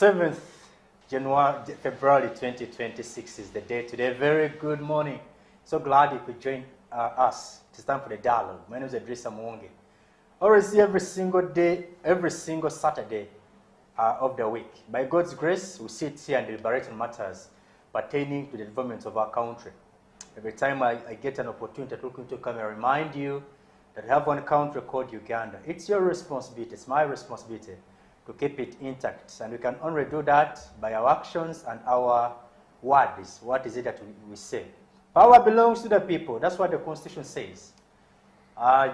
7th February 2026 is the day today. Very good morning. So glad you could join us. It's time for the dialogue. My name is Idrissa Mwonge. Always every single day, every single Saturday of the week. By God's grace, we sit here and deliberate on matters pertaining to the development of our country. Every time I get an opportunity to look into camera, I remind you that we have one country called Uganda. It's your responsibility, it's my responsibility to keep it intact. And we can only do that by our actions and our words. What is it that we say? Power belongs to the people. That's what the Constitution says.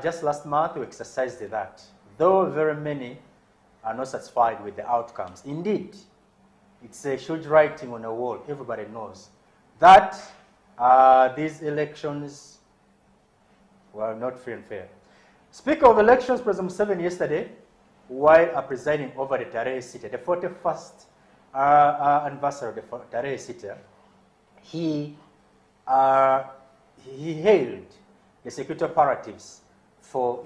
Just last month we exercised that. Though very many are not satisfied with the outcomes. Indeed, it's a huge writing on the wall. Everybody knows that these elections were not free and fair. Speaking of elections, President Museveni yesterday, while presiding over the Tarehe City, the 41st anniversary of the Tarehe City, he hailed the security operatives for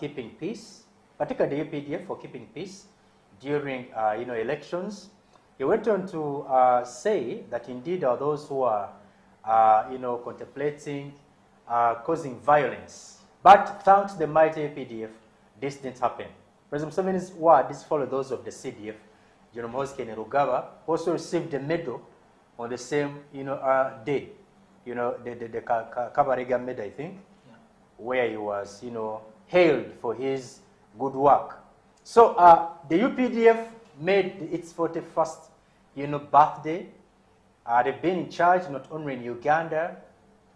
keeping peace, particularly the UPDF for keeping peace during elections. He went on to say that indeed there are those who are contemplating causing violence, but thanks to the mighty UPDF, this didn't happen. President Museveni's words follow those of the CDF. General Moses Rugaba also received a medal on the same day. The Kabarega medal, I think, yeah, where he was hailed for his good work. So the UPDF made its 41st birthday. They've been in charge not only in Uganda.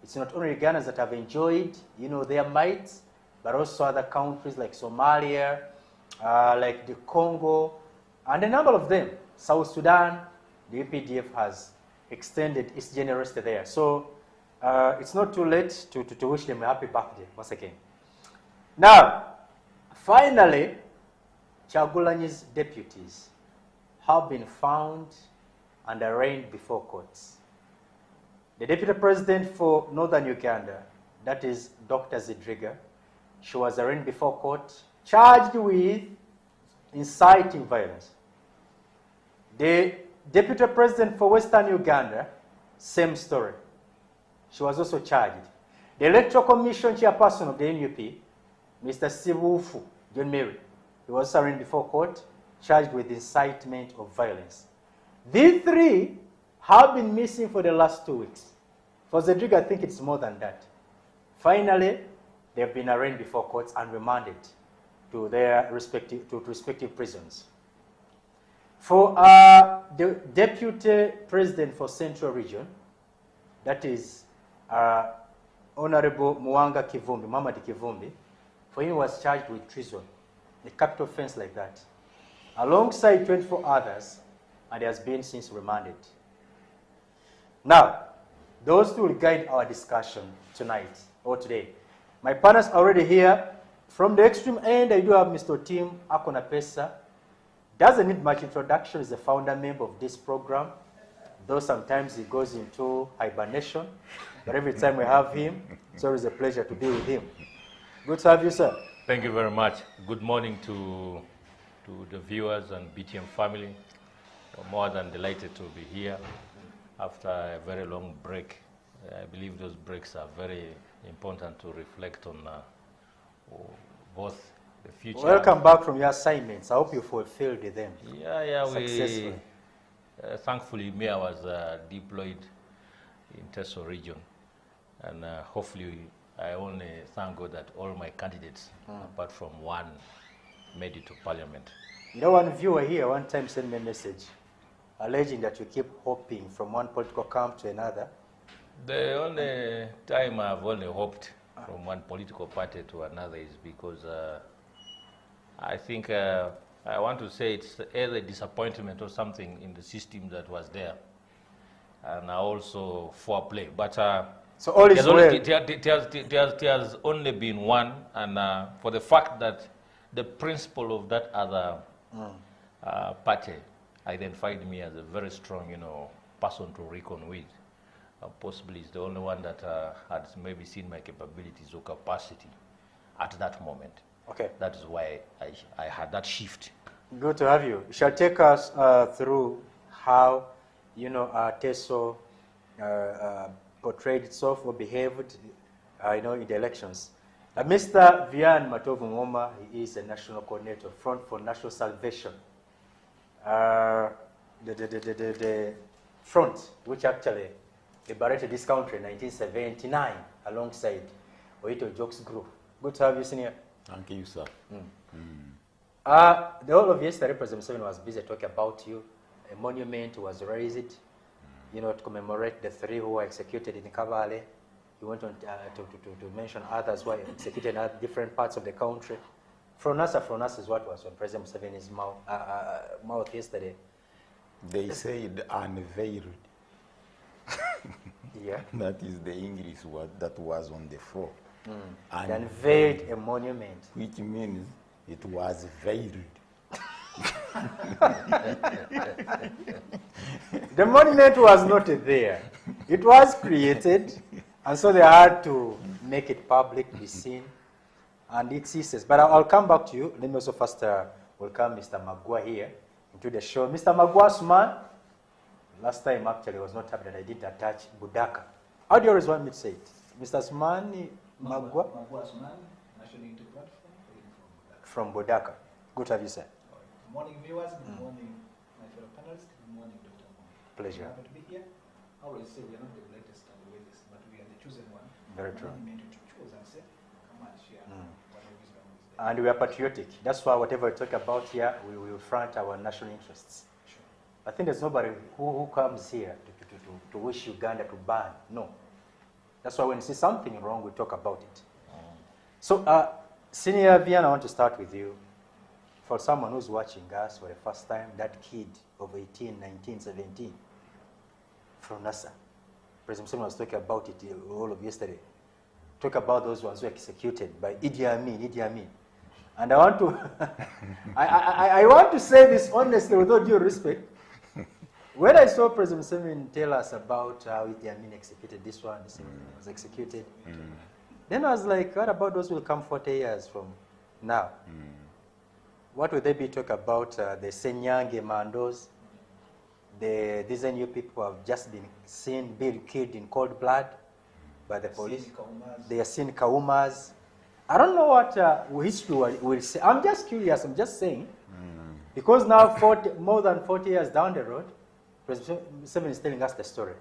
It's not only Ugandans that have enjoyed their might, but also other countries like Somalia, like the Congo, and a number of them. South Sudan, the UPDF has extended its generosity there. So it's not too late to wish them a happy birthday once again. Now, finally, Chagulanyi's deputies have been found and arraigned before courts. The deputy president for Northern Uganda, that is Dr. Zidriga, she was arraigned before court, charged with inciting violence. The deputy president for Western Uganda, same story. She was also charged. The electoral commission chairperson of the NUP, Mr. Sibufu John Mary, he was arraigned before court, charged with incitement of violence. These three have been missing for the last 2 weeks. For Zedriga, I think it's more than that. Finally, they've been arraigned before courts and remanded to their respective prisons. For the deputy president for Central Region, that is Honorable Muwanga Kivumbi, Mamadi Kivumbi, for him was charged with treason, a capital offense like that, alongside 24 others, and he has been since remanded. Now, those two will guide our discussion tonight or today. My partners are already here. From the extreme end, I do have Mr. Tim Akonapesa. Doesn't need much introduction. He's a founder member of this program, though sometimes he goes into hibernation. But every time we have him, it's always a pleasure to be with him. Good to have you, sir. Thank you very much. Good morning to the viewers and BTM family. We're more than delighted to be here after a very long break. I believe those breaks are very important to reflect on both the future. Welcome back from your assignments. I hope you fulfilled them. Yeah, successfully. Thankfully, me, I was deployed in Teso region, and hopefully, I only thank God that all my candidates, apart from one, made it to parliament. One viewer here one time sent me a message alleging that you keep hopping from one political camp to another. The only time I've only hoped from one political party to another is because I think I want to say it's either disappointment or something in the system that was there, and also foreplay. But so all is well. It has only been one, and for the fact that the principle of that other party identified me as a very strong, person to reckon with. Possibly is the only one that had maybe seen my capabilities or capacity at that moment. Okay. That is why I had that shift Good to have you. You shall take us through how, TESO portrayed itself or behaved, in the elections. Mr. Vian Matovu Ngoma, he is a national coordinator, Front for National Salvation. The front, which actually liberated this country in 1979 alongside Oito Jokes Group. Good to have you, Senior. Thank you, sir. The whole of yesterday, President Museveni was busy talking about you. A monument was raised, to commemorate the 3 who were executed in Kabale. He went on to mention others who were executed in different parts of the country. From us is what was on President Museveni's mouth yesterday. They said unveiled. Yeah. That is the English word that was on the floor. They unveiled a monument. Which means it was veiled. The monument was not there. It was created, and so they had to make it public, be seen, and it ceases. But I'll come back to you. Let me also first welcome Mr. Magua here into the show. Mr. Magua Suman, last time actually I was not happy that I didn't attach Budaka. How do you always want me to say it? Mr. Suman Magua? Magua Suman, National Unity Platform, from Budaka. Good to have you, sir. Good morning, viewers. Good morning, my fellow panelists. Good morning, Dr. Moore. Pleasure. Happy to be here. I always say we are not the greatest and the greatest, but we are the chosen one. Very true. We meant to choose and say, come and share whatever wisdom is there. And we are patriotic. That's why whatever we talk about here, we will front our national interests. Sure. I think there's nobody who comes here to wish Uganda to ban. No. That's why when you see something wrong, we talk about it. So, Senior Vian, I want to start with you. For someone who's watching us for the first time, that kid of 18, 19, 17, from NASA, President Museveni was talking about it all of yesterday. Talk about those ones who were executed by Idi Amin. And I want to, I want to say this honestly, with all due respect. When I saw President Museveni tell us about how Idi Amin executed this one was executed, then I was like, what about those who will come 40 years from now? What would they be talking about? The Senyange Mandos, these new people who have just been seen being killed in cold blood by the police. They are seen Kaumas. I don't know what history will say. I'm just curious. I'm just saying. Because now, more than 40 years down the road, President Museveni is telling us the story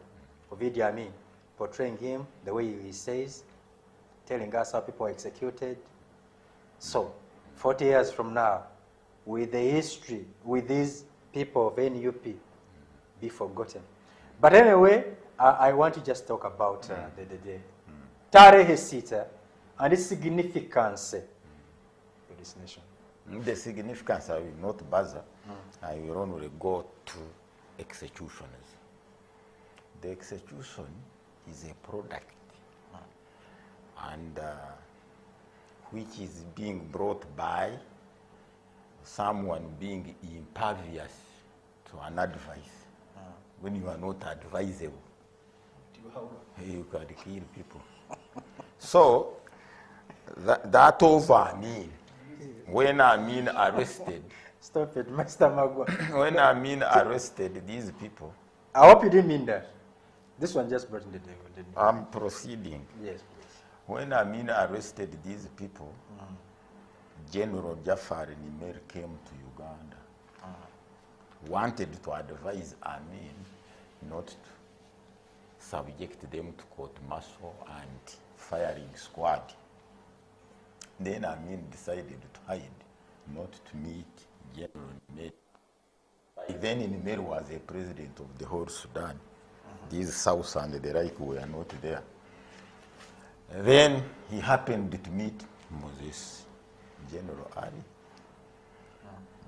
of Idi Amin, portraying him the way he says, telling us how people are executed. So, 40 years from now, will the history with these people of NUP be forgotten? But anyway, I want to just talk about the Tarehe Sita and its significance for this nation. The significance, I will not bother. I will only go to executioners. The execution is a product and which is being brought by someone being impervious to an advice. When you are not advisable, you can kill people. So, that over Amin, when Amin arrested, Stop it, Mr. Magua. when Amin arrested these people, I hope you didn't mean that. This one just brought in the devil, didn't it? I'm proceeding. Yes, please. When Amin arrested these people, General Jafar Nimeri came to Uganda, wanted to advise Amin not to subject them to court-martial and firing squad. Then Amin decided to hide, not to meet General Nimeri. By then Nimeri was a president of the whole Sudan. These South and the Reich were not there. Then he happened to meet Moses, General Ali.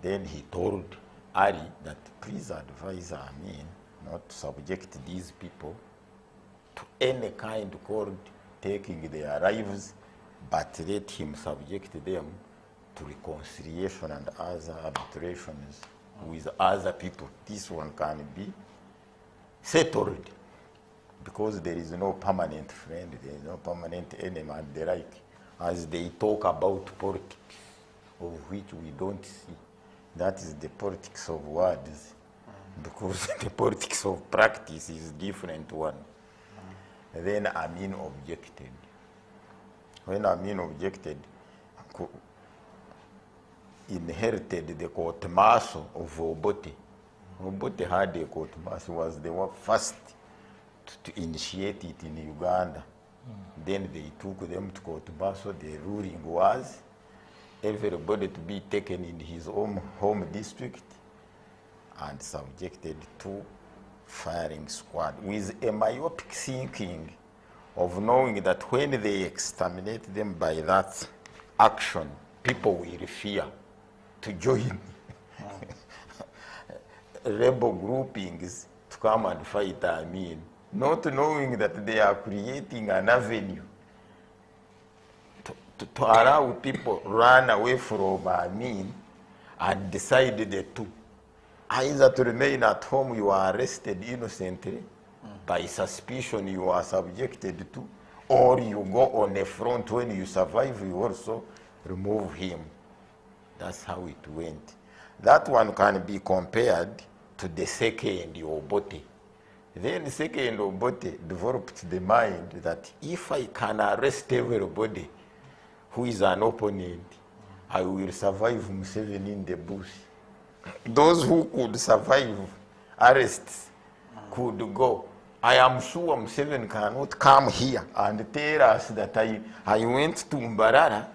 Then he told Ali that please advise Amin not to subject these people to any kind called taking their lives, but let him subject them to reconciliation and other arbitrations with other people. This one can be settled because there is no permanent friend, there is no permanent enemy and the like, as they talk about politics, of which we don't see That is the politics of words, because the politics of practice is different one. Then Amin objected. When Amin objected, inherited the court martial of Obote. Obote had a court martial, was the first to initiate it in Uganda. Then they took them to court martial. The ruling was everybody to be taken in his own home district and subjected to firing squad with a myopic thinking of knowing that when they exterminate them by that action, people will fear to join rebel groupings to come and fight Amin, not knowing that they are creating an avenue to allow people run away from Amin and decide the two. Either to remain at home, you are arrested innocently, by suspicion you are subjected to, or you go on a front. When you survive, you also remove him. That's how it went. That one can be compared to the second Obote. Then the second Obote developed the mind that if I can arrest everybody who is an opponent, I will survive Museveni in the bush. Those who could survive arrests could go. I am sure Museveni cannot come here and tell us that I went to Mbarara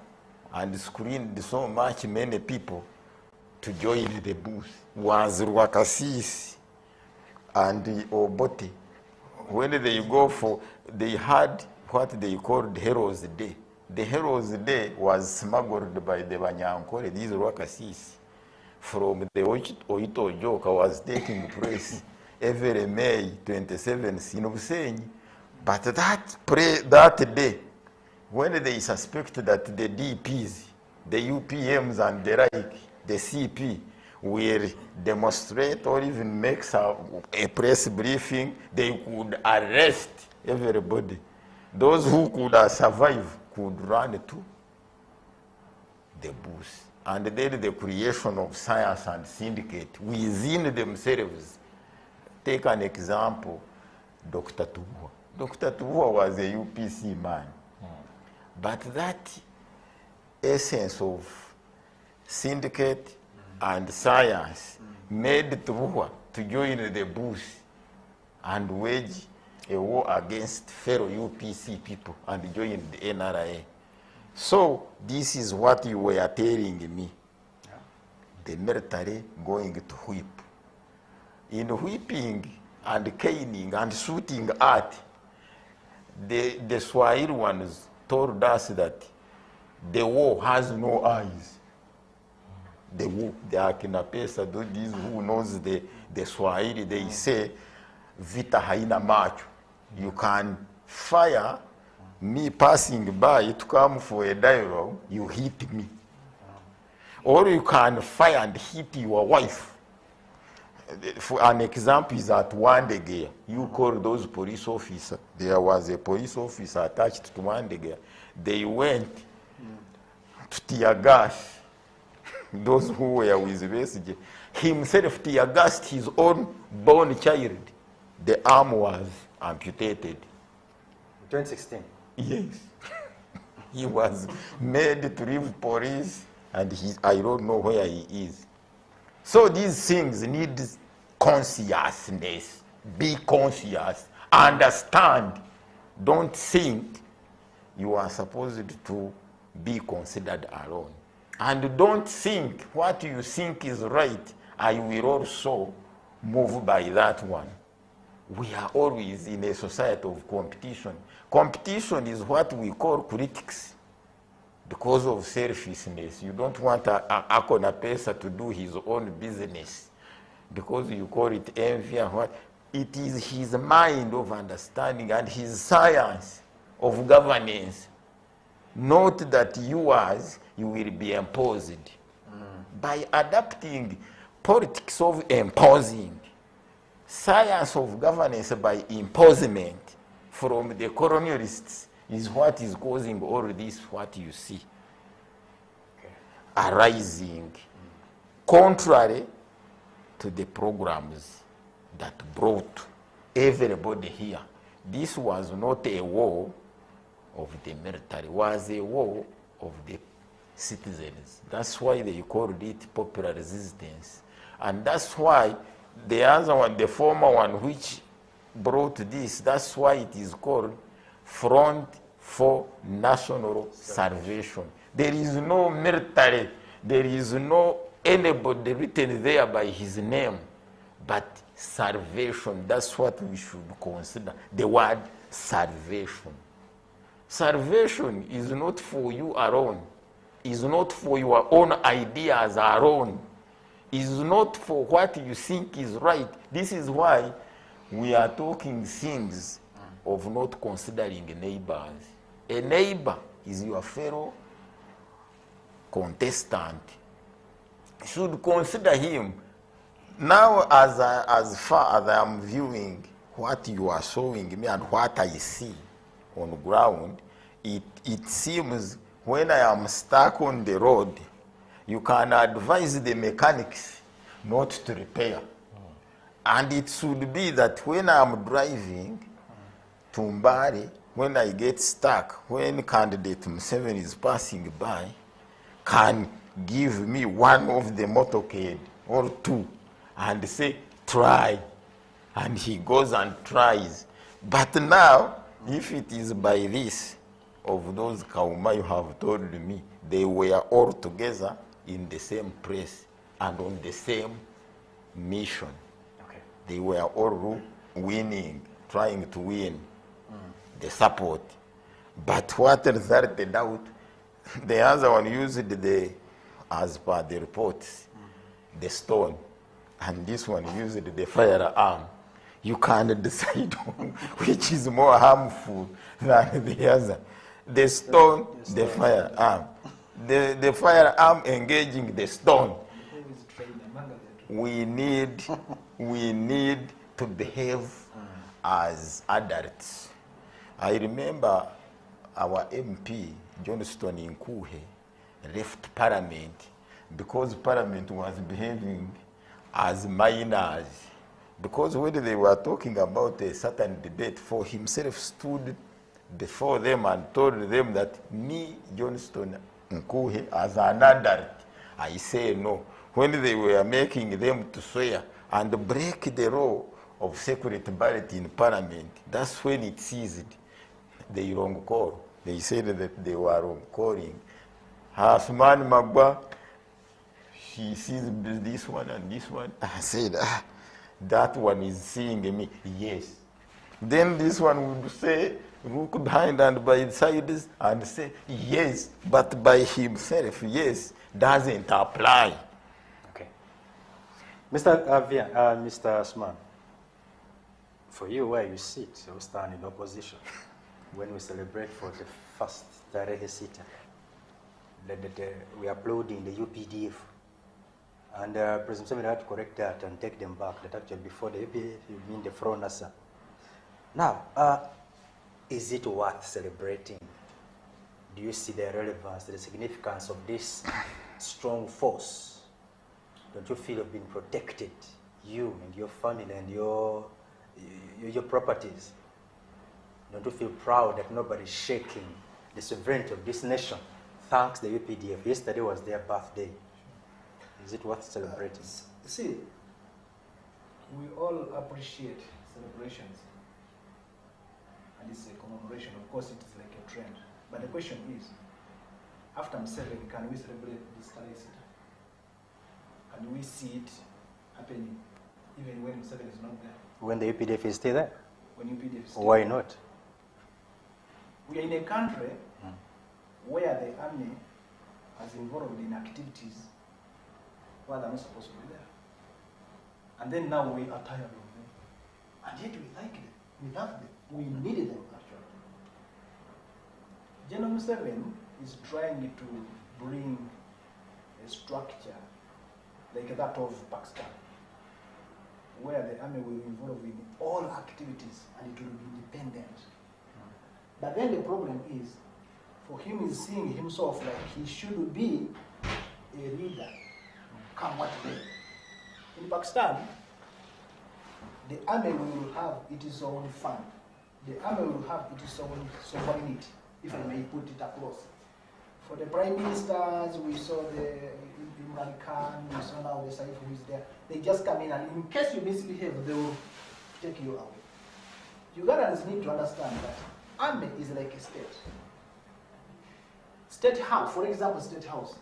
and screened so much many people to join the bush. Was Rwakasisi and Obote. When they go for, they had what they called Heroes Day. The Heroes Day was smuggled by the Banyankole, these Rwakasisi, from the Oito Joka was taking place every May 27th in Obusenyi. But that day, when they suspect that the DPs, the UPMs and the like, the CP, will demonstrate or even make a press briefing, they could arrest everybody. Those who could survive could run to the bush. And then the creation of science and syndicate within themselves. Take an example, Dr. Tubua. Dr. Tubua was a UPC man. But that essence of syndicate and science made Tubua to join the bush and wage a war against fellow UPC people and join the NRA. So this is what you were telling me. The military going to whip. In whipping and caning and shooting at, the Swahili ones told us that the war has no eyes. The war, the Akina Pesa, these who knows the Swahili, they say, vita haina macho. You can fire me passing by to come for a dialogue, you hit me. Or you can fire and hit your wife. For an example is at Wandegea. You call those police officers. There was a police officer attached to Wandegea. They went to tear gas those who were with Besige. Himself tear gassed his own born child. The arm was amputated. 2016. Yes. He was made to leave police, and I don't know where he is. So these things need consciousness. Be conscious. Understand. Don't think you are supposed to be considered alone. And don't think what you think is right, I will also move by that one. We are always in a society of competition. Competition is what we call critics because of selfishness. You don't want Akona Pesa to do his own business because you call it envy and what. It is his mind of understanding and his science of governance. Not that yours, you will be imposed. By adapting politics of imposing, science of governance by imposement from the colonialists is what is causing all this, what you see. Arising contrary to the programs that brought everybody here. This was not a war of the military, it was a war of the citizens. That's why they called it popular resistance. And that's why the other one, the former one which brought this, that's why it is called Front for National Salvation. There is no military, there is no anybody written there by his name, but salvation. That's what we should consider, the word salvation. Salvation is not for you alone, is not for your own ideas alone, is not for what you think is right. This is why we are talking things of not considering neighbors. A neighbor is your fellow contestant. You should consider him. Now, as far as I am viewing what you are showing me and what I see on the ground, it seems when I am stuck on the road, you can advise the mechanics not to repair. And it should be that when I am driving to Mbari, when I get stuck, when candidate Museveni is passing by, can give me one of the motorcade or two and say, try. And he goes and tries. But now, if it is by this, of those Kauma you have told me, they were all together in the same place and on the same mission. Okay. They were all winning, trying to win the support. But what resulted out, the other one used as per the reports, the stone, and this one used the firearm. You can't decide which is more harmful than the other. The stone, the firearm. The firearm engaging the stone. We need to behave as adults. I remember our MP, Johnston Nkuhe, left Parliament because Parliament was behaving as minors. Because when they were talking about a certain debate, for himself stood before them and told them that me, Johnston Nkuhe, as an adult, I say no. When they were making them to swear and break the law of secret ballot in Parliament, that's when it ceased. They wrong call. They said that they were wrong calling. Hasman Magba, he sees this one and this one. I said, that one is seeing me. Yes. Then this one would say, look behind and by the sides and say, yes, but by himself, yes, doesn't apply. Okay. Mr. Mr. Asman, for you, where you sit, you stand in opposition when we celebrate for the first Tarehe Sita. We are applauding the UPDF. And President Museveni had to correct that and take them back. That actually before the UPDF, you mean the Front Nasa. Now, is it worth celebrating? Do you see the relevance, the significance of this strong force? Don't you feel you've been protected, you and your family and your properties? Don't you feel proud that nobody's shaking the sovereignty of this nation thanks the UPDF? Yesterday was their birthday. Is it worth celebrating? See, we all appreciate celebrations. And it's a commemoration. Of course, it is like a trend. But the question is, after Museveni, can we celebrate this Tarehe Sita? Can we see it happening even when Museveni is not there? When the UPDF is still there? When UPDF is still Why there. not? We are in a country where the army has involved in activities where they're not supposed to be there. And then now we are tired of them. And yet we like them. We love them. We needed them, actually. General Museveni is trying to bring a structure like that of Pakistan, where the army will be involved in all activities and it will be independent. But then the problem is, for him is seeing himself like he should be a leader, come what may. In Pakistan, the army will have its own fund. The army will have its own sovereignty, if I may put it across. For the prime ministers, we saw the Imran Khan, we saw now the Saif who is there. They just come in and in case you misbehave, they will take you away. Ugandans need to understand that army is like a state. State house, for example, state house.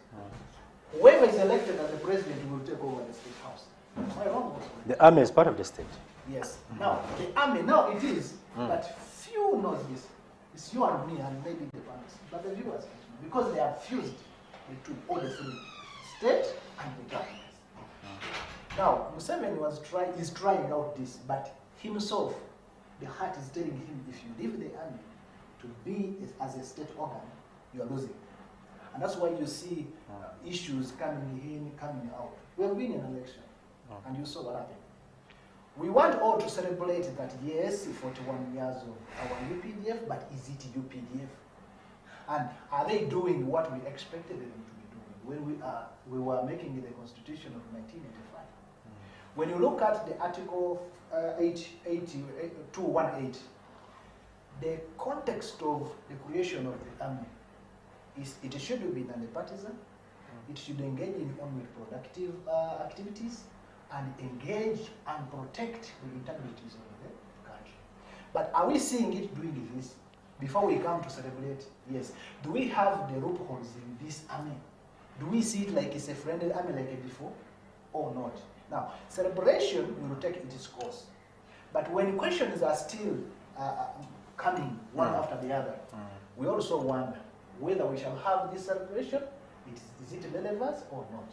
Whoever is elected as the president will take over the state house. Am I wrong? The army is part of the state. Yes. Now, the army, now it is, but few knows this. It's you and me and maybe the parents, but the viewers, because they have fused the two, all the three, state and the government. Now, Museveni is trying out this, but himself, the heart is telling him, if you leave the army to be as a state organ, you are losing. And that's why you see issues coming in, coming out. We have been in an election, and you saw what happened. We want all to celebrate that, yes, 41 years of our UPDF, but is it UPDF? And are they doing what we expected them to be doing when we were making the Constitution of 1985? When you look at the Article 218, the context of the creation of the army is it should be non-partisan, it should engage in only productive activities, and engage and protect the integrities of the country. But are we seeing it doing this? Before we come to celebrate, yes. Do we have the loopholes in this army? Do we see it like it's a friendly army like before or not? Now, celebration will take its course. But when questions are still coming one after the other, we also wonder whether we shall have this celebration, is it relevant or not?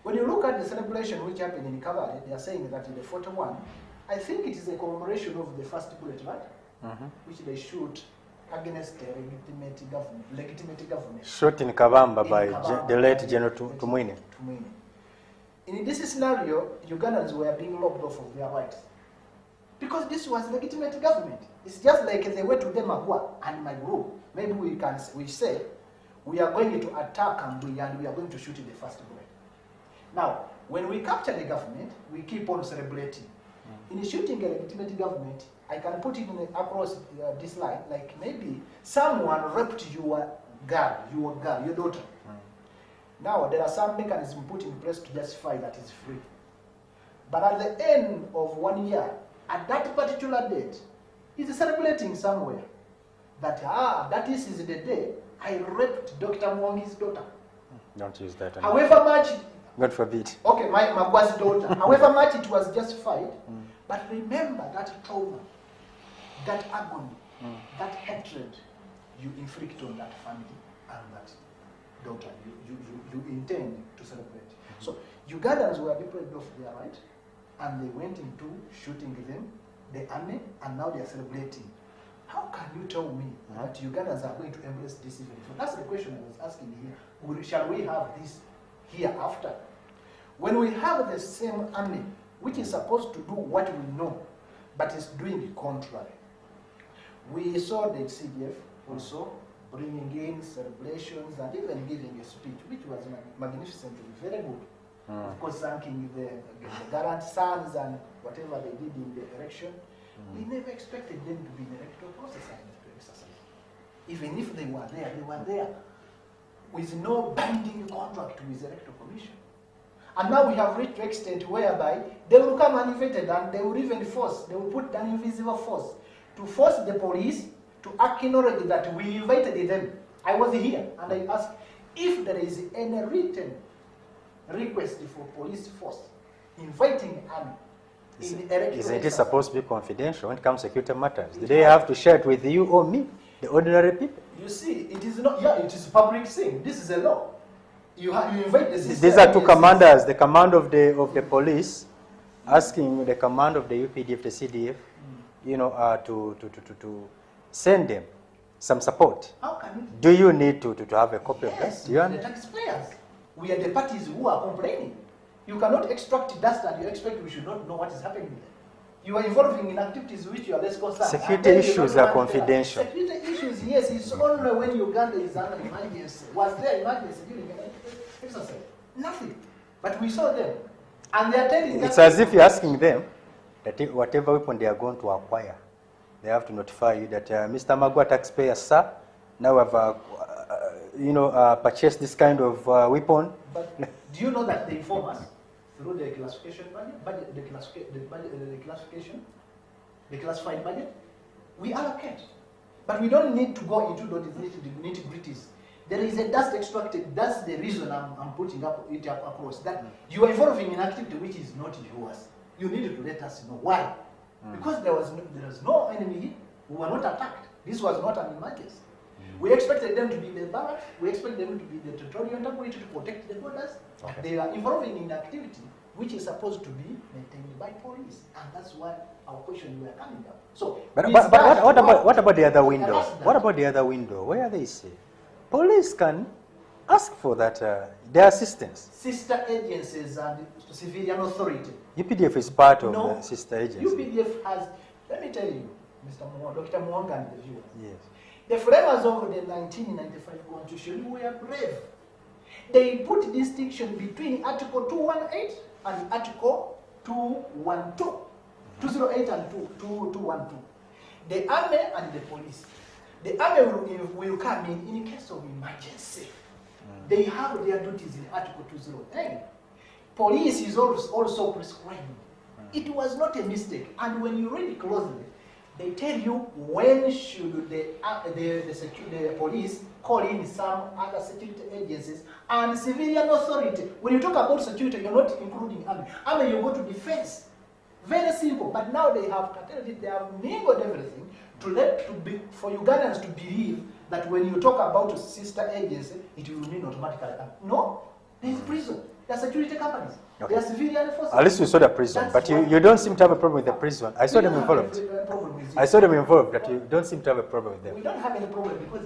When you look at the celebration which happened in Kabale, they are saying that in the 41, I think it is a commemoration of the first bullet, right? Which they shoot against the legitimate government. Shot in Kabamba by the late General Tumwine. In this scenario, Ugandans were being lobbed off of their rights. Because this was legitimate government. It's just like they went to Demagua and my group. Maybe we say, we are going to attack Kambui and we are going to shoot in the first bullet. Now, when we capture the government, we keep on celebrating. In shooting a legitimate government, I can put it across this line, like maybe someone raped your girl, your daughter. Now, there are some mechanisms put in place to justify that it's free. But at the end of 1 year, at that particular date, he's celebrating somewhere that, that is the day I raped Dr. Mwangi's daughter. Don't use that. However much... God forbid. Okay, my Magwa's daughter. However much it was justified, but remember that trauma, that agony, that hatred you inflict on that family and that daughter you intend to celebrate. So Ugandans were deprived of their right, and they went into shooting them, the army, and now they are celebrating. How can you tell me that Ugandans are going to embrace this even? That's the question I was asking here. Shall we have this hereafter? When we have the same army, which is supposed to do what we know, but is doing the contrary. We saw the CDF also bringing in celebrations and even giving a speech, which was magnificently very good. Of course, thanking the Garant sons and whatever they did in the election. We never expected them to be in the electoral process and to exercise. Even if they were there with no binding contract with the electoral commission. And now we have reached to extent whereby they will come uninvited and they will even force, they will put an invisible force to force the police to acknowledge that we invited them. I was here and I asked if there is any written request for police force inviting army in electoral. Isn't it supposed to be confidential when it comes to security matters? Do they have to share it with you or me, the ordinary people? You see, it is not, it is a public thing. This is a law. You invite the system. These are two commanders, the command of the police asking the command of the UPDF, the CDF, to send them some support. How can you? Do you need to have a copy of that? We are the taxpayers. We are the parties who are complaining. You cannot extract dust and you expect we should not know what is happening there. You are involving in activities which you are less concerned. Security issues are confidential. Security issues, yes, it's only when Uganda is under emergency. Was there emergency during the exercise? Nothing. But we saw them, and they are telling It's as if you're asking them that whatever weapon they are going to acquire, they have to notify you that Mr. Magua taxpayer, sir, now have purchased this kind of weapon. But do you know that they inform us through the classification budget, the classified budget? We allocate. But we don't need to go into those nitty-gritties. There is a dust extracted. That's the reason I'm putting it up across. That you are involving in activity which is not yours. You need to let us know why. Because there was no enemy. We were not attacked. This was not an emergency. We expected them to be the barrack. We expected them to be the territorial integrity to protect the borders. Okay. They are involving in activity which is supposed to be maintained by police, and that's why our question were coming up. So, But what about the other window? What about the other window where they say police can ask for that their assistance? Sister agencies and civilian authority. UPDF is part of the sister agency. UPDF has, let me tell you, Dr. Mwanga and the viewers. Yes. The framers of the 1995 Constitution were brave. They put distinction between Article 218 and Article 212. 208 and 212. The army and the police. The army will come in case of emergency. They have their duties in Article 208. Police is also prescribed. It was not a mistake. And when you read it closely, they tell you when should the police call in some other security agencies and civilian authority. When you talk about security, you're not including army. Army, you go to defense. Very simple. But now they have curtailed it. They have mingled everything for Ugandans to believe that when you talk about a sister agency, it will mean automatically. No, there's prison. There are security companies. Okay. There are civilian forces. At least we saw the prison, but you don't seem to have a problem with the prison. I saw them involved. I saw them involved, but you don't seem to have a problem with them. We don't have any problem because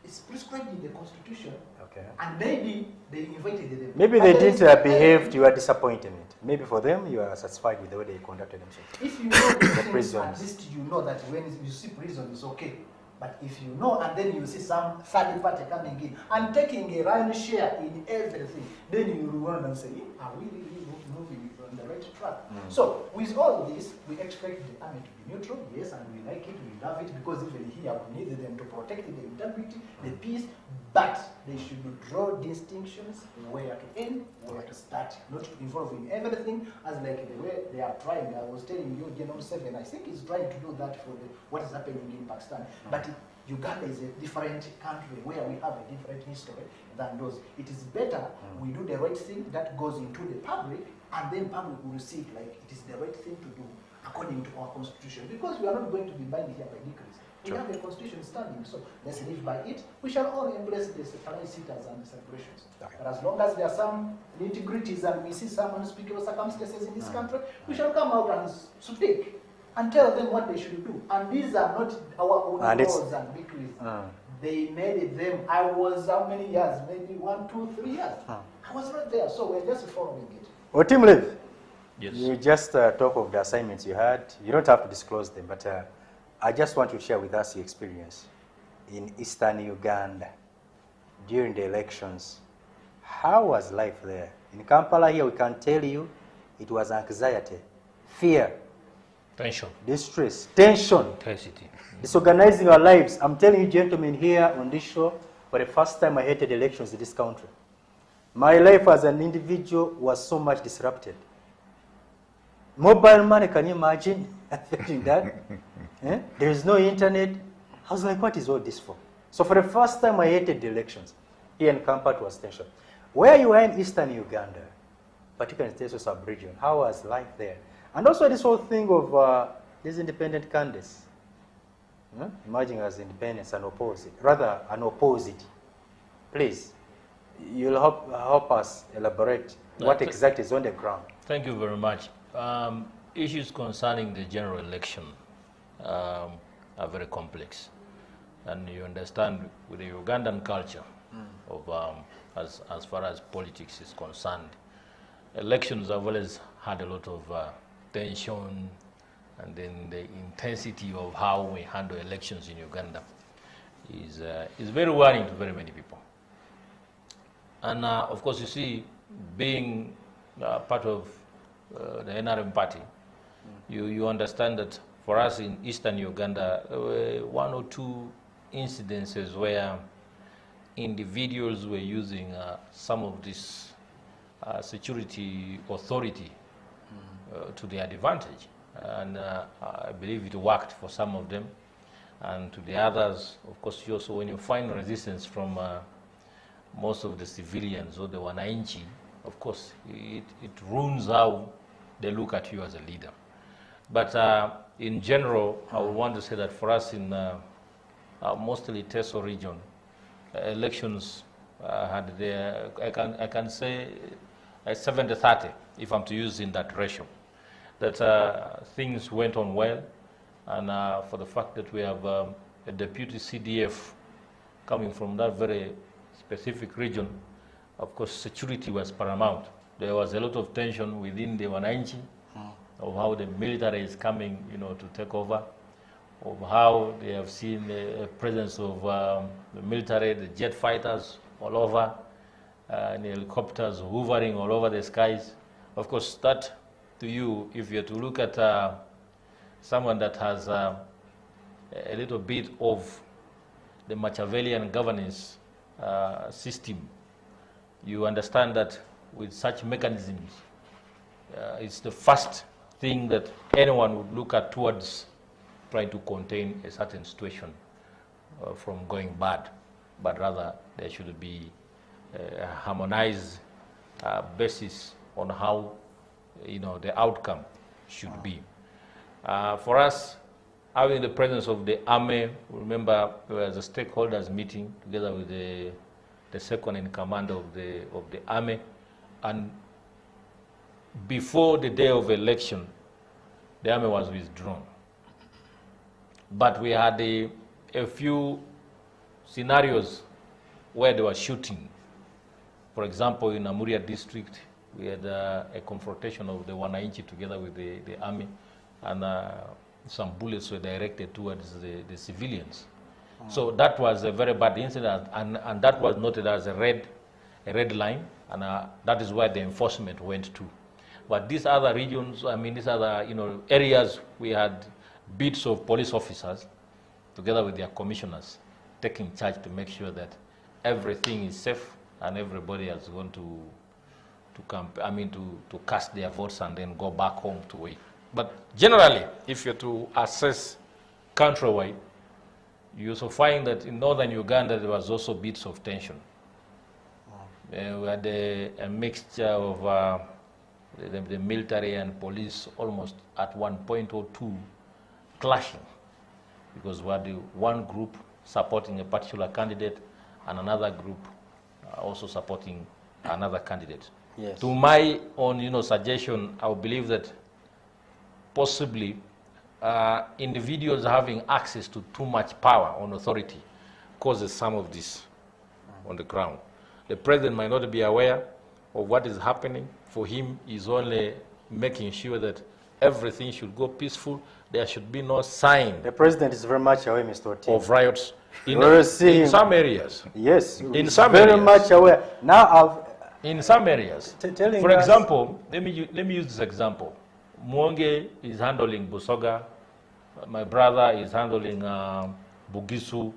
it's prescribed in the Constitution. Okay. And maybe they invited them. Maybe they didn't behave, you are disappointed. Maybe for them, you are satisfied with the way they conducted themselves. If you know the things, prisons. at least you know that when you see prison, it's okay. But if you know, and then you see some third party coming in and taking a lion's share in everything, then you will wonder and say, are we really moving on the right track? So, with all this, we expect the army to be neutral, yes, and we like it, we love it, because even here we need them to protect the integrity, the peace, but they should draw distinctions where to end, where to start, not involving everything, as like the way they are trying. I was telling you, General 7, I think he's trying to do that for what is happening in Pakistan. But Uganda is a different country where we have a different history than those. It is better we do the right thing that goes into the public, and then public will receive like it is the right thing to do according to our constitution. Because we are not going to be bound here by decrees. We have a constitution standing, so let's live by it. We shall all embrace the separate sitters and celebrations. Okay. But as long as there are some nitty-gritties and we see some unspeakable circumstances in this country, we shall come out and speak and tell them what they should do. And these are not our own laws and decrees. They made them. I was how many years? Maybe 1, 2, 3 years. I was not there, so we're just following it. Well, Team Live, Yes. you just talk of the assignments you had. You don't have to disclose them, but I just want you to share with us your experience in Eastern Uganda during the elections. How was life there? In Kampala here, we can tell you it was anxiety, fear, Tension. distress, tension, Intensity. disorganizing our lives. I'm telling you, gentlemen, here on this show, for the first time I hated elections in this country. My life as an individual was so much disrupted. Mobile money, can you imagine affecting that? There is no internet. I was like, what is all this for? So for the first time, I hated the elections. Here in Kampala, it was tension. Where you are in Eastern Uganda, particularly in Teso sub-region, how was life there? And also this whole thing of these independent candidates, emerging as independents and opposite, rather an opposite. Please, you'll help us elaborate what exactly is on the ground. Thank you very much. Issues concerning the general election are very complex. And you understand with the Ugandan culture of as far as politics is concerned, elections have always had a lot of tension, and then the intensity of how we handle elections in Uganda is very worrying to very many people. And of course, you see, being part of the NRM party, you understand that for us in eastern Uganda, there were 1 or 2 incidences where individuals were using some of this security authority to their advantage. And I believe it worked for some of them. And to the others, of course, you also, when you find resistance from most of the civilians or the wananchi, of course, it ruins how they look at you as a leader. But in general, I would want to say that for us in mostly Teso region, elections had their, I can say 70-30, if I'm to use in that ratio, that things went on well. And for the fact that we have a deputy CDF coming from that very specific region, of course, security was paramount. There was a lot of tension within the Wananchi of how the military is coming, to take over, of how they have seen the presence of the military, the jet fighters all over, and the helicopters hovering all over the skies. Of course, that to you, if you're to look at someone that has a little bit of the Machiavellian governance system, you understand that with such mechanisms, it's the first thing that anyone would look at towards trying to contain a certain situation from going bad, but rather there should be a harmonized basis on how the outcome should be. For us, having the presence of the army, remember there was a stakeholders meeting together with the second in command of the army, and before the day of election, the army was withdrawn. But we had a few scenarios where they were shooting. For example, in Amuria district, we had a confrontation of the Wananchi together with the army, and some bullets were directed towards the civilians. So that was a very bad incident, and that was noted as a red line, and that is where the enforcement went to. But these other regions, these other areas, we had beats of police officers together with their commissioners taking charge to make sure that everything is safe and everybody has gone to cast their votes and then go back home to wait. But generally, if you're to assess countrywide, you also find that in northern Uganda there was also bits of tension. We had a mixture of the military and police almost at one point or two clashing, because we had one group supporting a particular candidate and another group also supporting another candidate. Yes. To my own suggestion, I would believe that possibly individuals having access to too much power on authority causes some of this on the ground. The president might not be aware of what is happening. For him, he's only making sure that everything should go peaceful. There should be no sign The president is very much aware, Mr. Otim. of riots We're in some areas. Yes, In some very areas. much aware. Now, In some areas. telling For us- example, let me use this example. Mwonge is handling Busoga. My brother is handling Bugisu.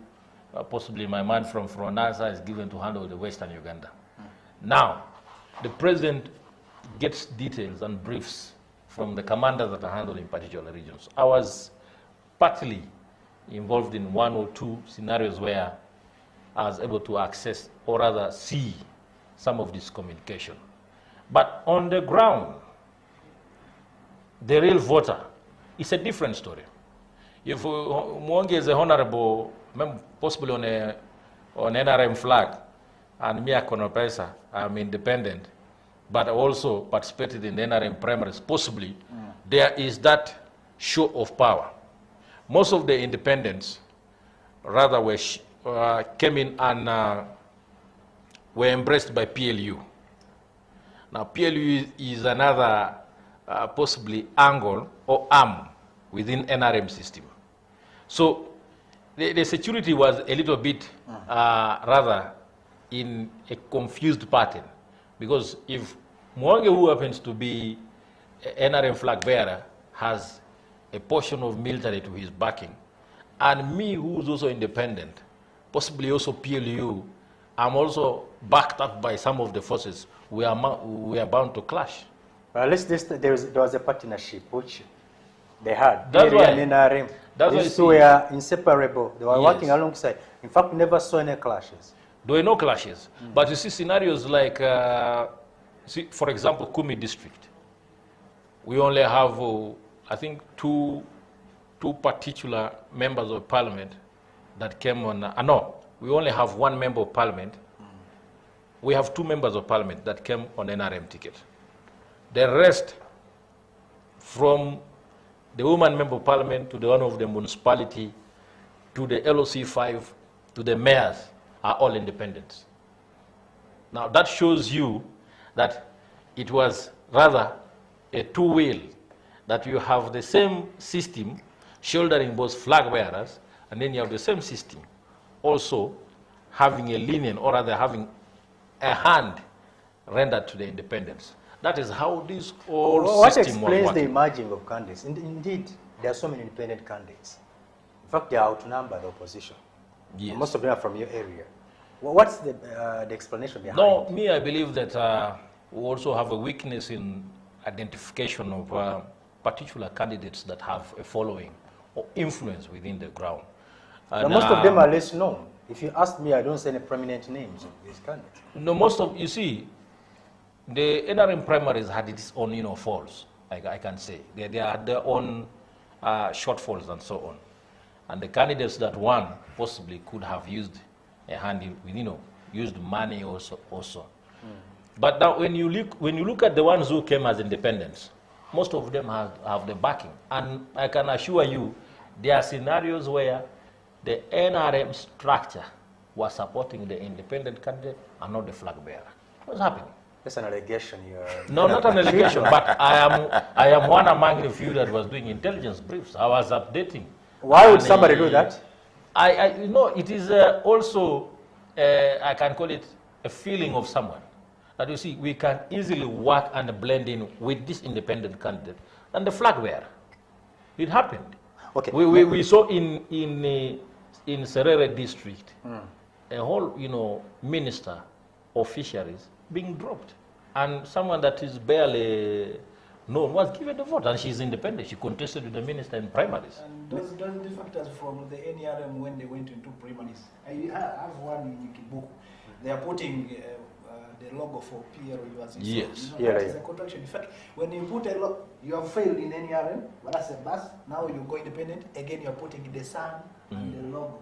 Possibly my man from Fronasa is given to handle the Western Uganda. Now, the president gets details and briefs from the commanders that are handling particular regions. I was partly involved in 1 or 2 scenarios where I was able to access or rather see some of this communication. But on the ground, the real voter is a different story. If Mwonge is a honorable, possibly on NRM flag, and me Akonopesa, I'm independent, but also participated in the NRM primaries, possibly, there is that show of power. Most of the independents rather came in and were embraced by PLU. Now, PLU is another possibly angle or arm within NRM system. So the security was a little bit rather in a confused pattern, Because if Mwange, who happens to be an NRM flag bearer, has a portion of military to his backing, and me, who's also independent, possibly also PLU, I'm also backed up by some of the forces, we are bound to clash. Well, at least there was a partnership which they had. That's why. And NRM. These two were inseparable. They were working alongside. In fact, we never saw any clashes. There were no clashes. But you see scenarios like, for example, Kumi district. We only have, I think, two particular members of parliament that came on, no, we only have one member of parliament. We have 2 members of parliament that came on NRM ticket. The rest, from the woman member of parliament to the one of the municipality, to the LOC 5, to the mayors, are all independents. Now that shows you that it was rather a two-wheel, that you have the same system shouldering both flag bearers, and then you have the same system also having a lenience, or rather having a hand rendered to the independents. That is how this whole what system was explains working. the emerging of candidates? Indeed, there are so many independent candidates. In fact, they outnumber the opposition. Yes. Most of them are from your area. What's the explanation behind No, it? me, I believe that we also have a weakness in identification of particular candidates that have a following or influence within the ground. But And, most of them are less known. If you ask me, I don't see any prominent names of these candidates. No, you see, the NRM primaries had its own, falls, I can say. They had their own shortfalls and so on. And the candidates that won possibly could have used a hand in, used money also. But now when you look at the ones who came as independents, most of them have the backing. And I can assure you, there are scenarios where the NRM structure was supporting the independent candidate and not the flag bearer. What's happening? That's an allegation. No, not an allegation, but I am one among the few that was doing intelligence briefs. I was updating. Why would somebody do that? It is also, I can call it a feeling of someone. That you see, we can easily work and blend in with this independent candidate and the flag bearer. It happened. Okay. We saw in Serere district, a whole, minister of fisheries being dropped. And someone that is barely known was given the vote, and she's independent. She contested with the minister in primaries. And those the factors from the NRM when they went into primaries. I have one in Kibuku. They are putting the logo for PRO as Yes. that is a contraction. In fact, when you put a logo, you have failed in NRM, but as a bus, now you go independent, again you're putting the sun and the logo.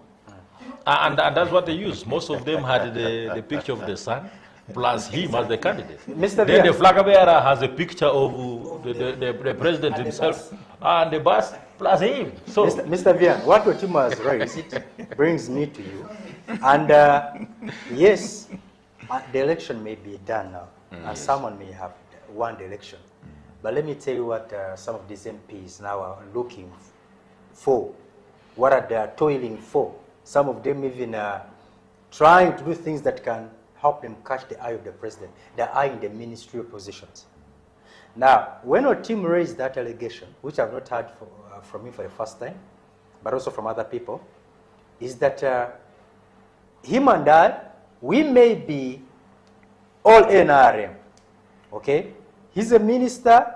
And that's what they used. Most of them had the picture of the sun, plus him as the candidate. Then the flag bearer has a picture of the president and himself and the bus, plus him. So, Mr. Vian, what your team has raised, it brings me to you. And yes, the election may be done now, and someone may have won the election. But let me tell you what some of these MPs now are looking for. What are they toiling for? Some of them even trying to do things that can help them catch the eye of the president. They're eyeing the ministerial positions. Now, when our team raised that allegation, which I've not heard from him for the first time, but also from other people, is that him and I, we may be all NRM, okay? He's a minister,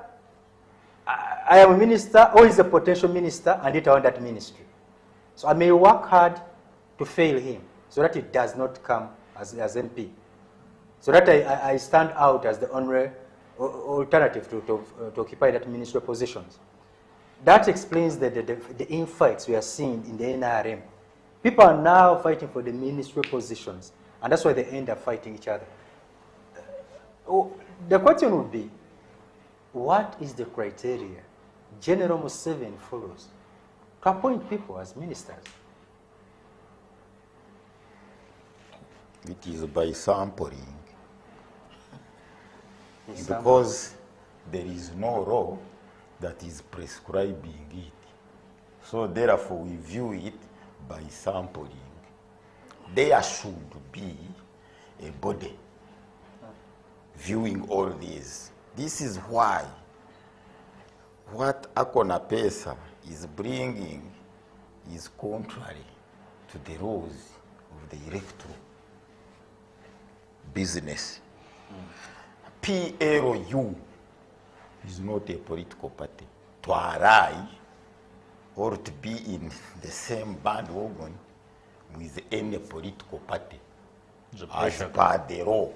I am a minister, or he's a potential minister, and yet I want that ministry. So I may work hard to fail him, so that it does not come as MP. So that I stand out as the only alternative to occupy that ministerial positions. That explains the infights we are seeing in the NRM. People are now fighting for the ministerial positions, and that's why they end up fighting each other. The question would be, what is the criteria General Museveni follows to appoint people as ministers? It is by sampling. Because there is no law that is prescribing it. So therefore we view it by sampling. There should be a body viewing all these. This is why what Akona Pesa is bringing is contrary to the rules of the electoral business. PLU is not a political party. To ally or to be in the same bandwagon with any political party as per the law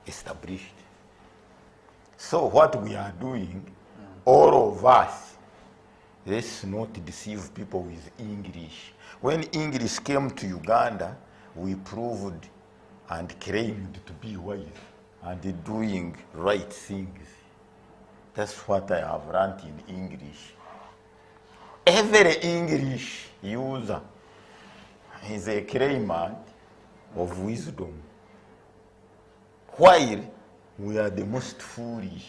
established. So what we are doing, all of us, let's not deceive people with English. When English came to Uganda, we proved and claimed to be wise and doing right things. That's what I have learned in English. Every English user is a claimant of wisdom, while we are the most foolish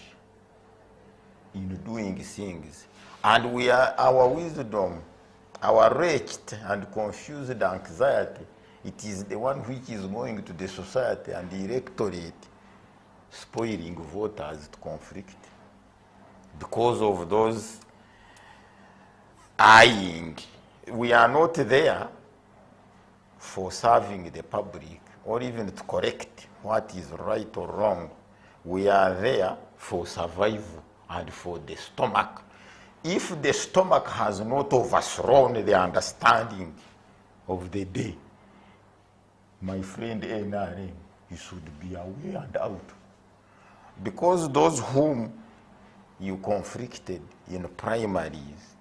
in doing things. And we are, our wisdom, our wretched and confused anxiety, it is the one which is going to the society and the electorate, spoiling voters to conflict. Because of those eyeing, we are not there for serving the public or even to correct what is right or wrong. We are there for survival and for the stomach. If the stomach has not overthrown the understanding of the day, my friend NRM, you should be away and out. Because those whom you conflicted in primaries,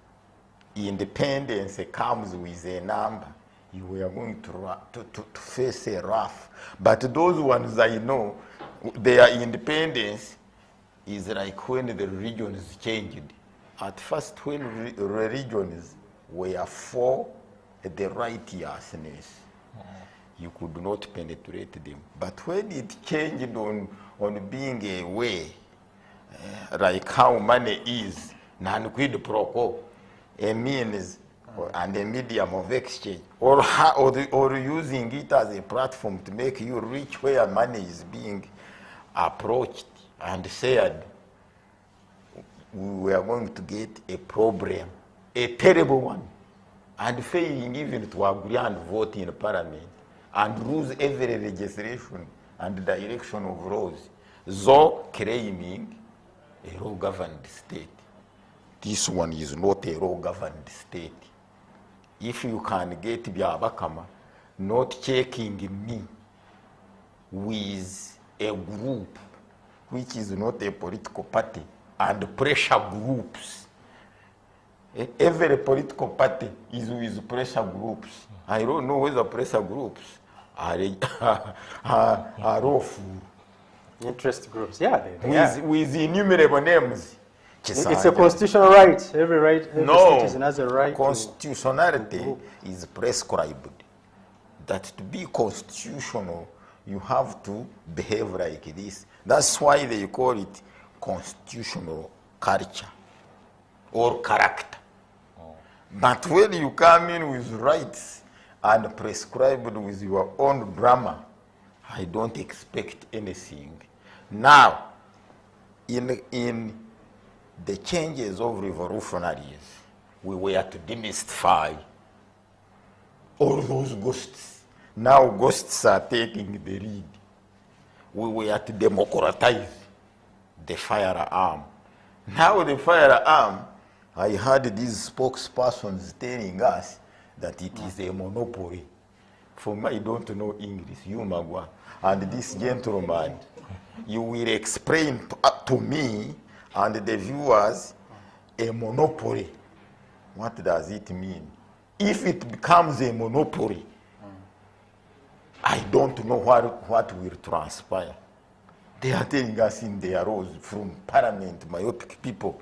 independence comes with a number. You are going to face a rough. But those ones I know, their independence is like when the religions changed. At first, when religions were for the righteousness, you could not penetrate them. But when it changed on being a way, like how money is, non quid pro quo, a means and a medium of exchange, or using it as a platform to make you rich where money is being approached and said, we are going to get a problem, a terrible one, and failing even to agree and vote in parliament, and lose every legislation and direction of laws, though claiming a law-governed state. This one is not a law-governed state. If you can get Byabakama not checking me with a group which is not a political party and pressure groups, every political party is with pressure groups. I don't know whether pressure groups are awful. Interest groups, yeah. With innumerable names. It's a constitutional right. Every citizen has a right. Constitutionality is prescribed. That to be constitutional, you have to behave like this. That's why they call it constitutional culture or character. But when you come in with rights and prescribed with your own drama, I don't expect anything. Now, in the changes of revolutionaries, we were to demystify all those ghosts. Now ghosts are taking the lead. We were to democratize the firearm. Now the firearm, I heard these spokespersons telling us that it is a monopoly. For me, I don't know English, you Magua, and this gentleman, you will explain to me and the viewers a monopoly. What does it mean? If it becomes a monopoly, I don't know what will transpire. They are telling us in their rows from parliament, myopic people,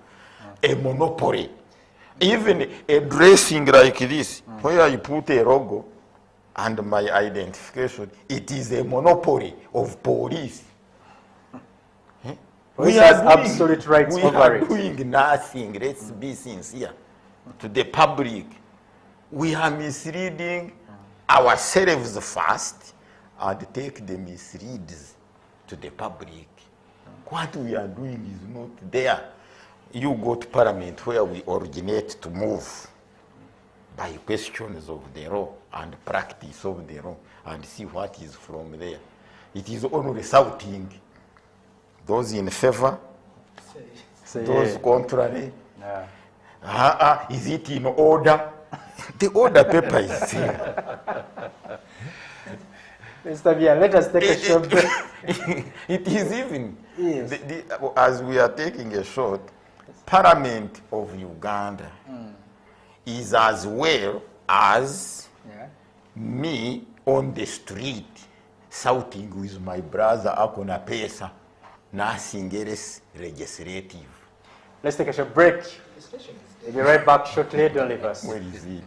a monopoly. Even a dressing like this, where I put a logo and my identification, it is a monopoly of police. We have absolute rights over it. We are doing nothing, let's be sincere, to the public. We are misleading ourselves first and take the misleads to the public. What we are doing is not there. You go to Parliament where we originate to move by questions of the law and practice of the law and see what is from there. It is only shouting. Those in favor, those contrary. Is it in order? The order paper is here. Mr. Bia, let us take a short break. It is even, Yes. as we are taking a short, Parliament of Uganda is as well as me on the street shouting with my brother Akona Pesa, nothing else legislative. Let's take a short break. We'll be right back shortly. Don't leave us. Where is it?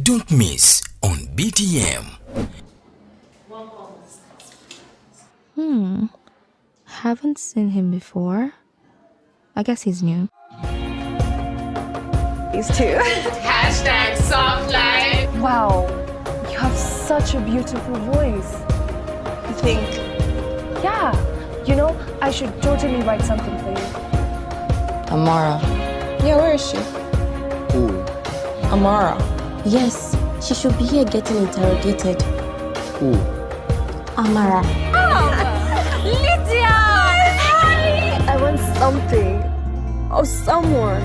Don't miss on BTM. Haven't seen him before. I guess he's new. These two. Hashtag soft life. Wow, you have such a beautiful voice. You think? Yeah, you know, I should totally write something for you. Amara. Yeah, where is she? Who? Amara. Yes, she should be here getting interrogated. Who? Amara. Lydia! I want something. Or someone.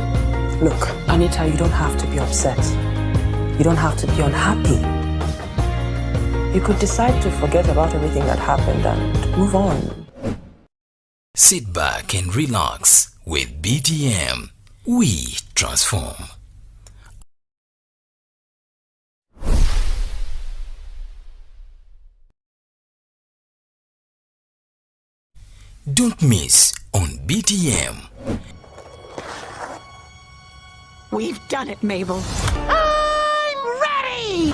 Look, Anita, you don't have to be upset. You don't have to be unhappy. You could decide to forget about everything that happened and move on. Sit back and relax with BTM. We transform. Don't miss on BTM. We've done it, Mabel. I'm ready!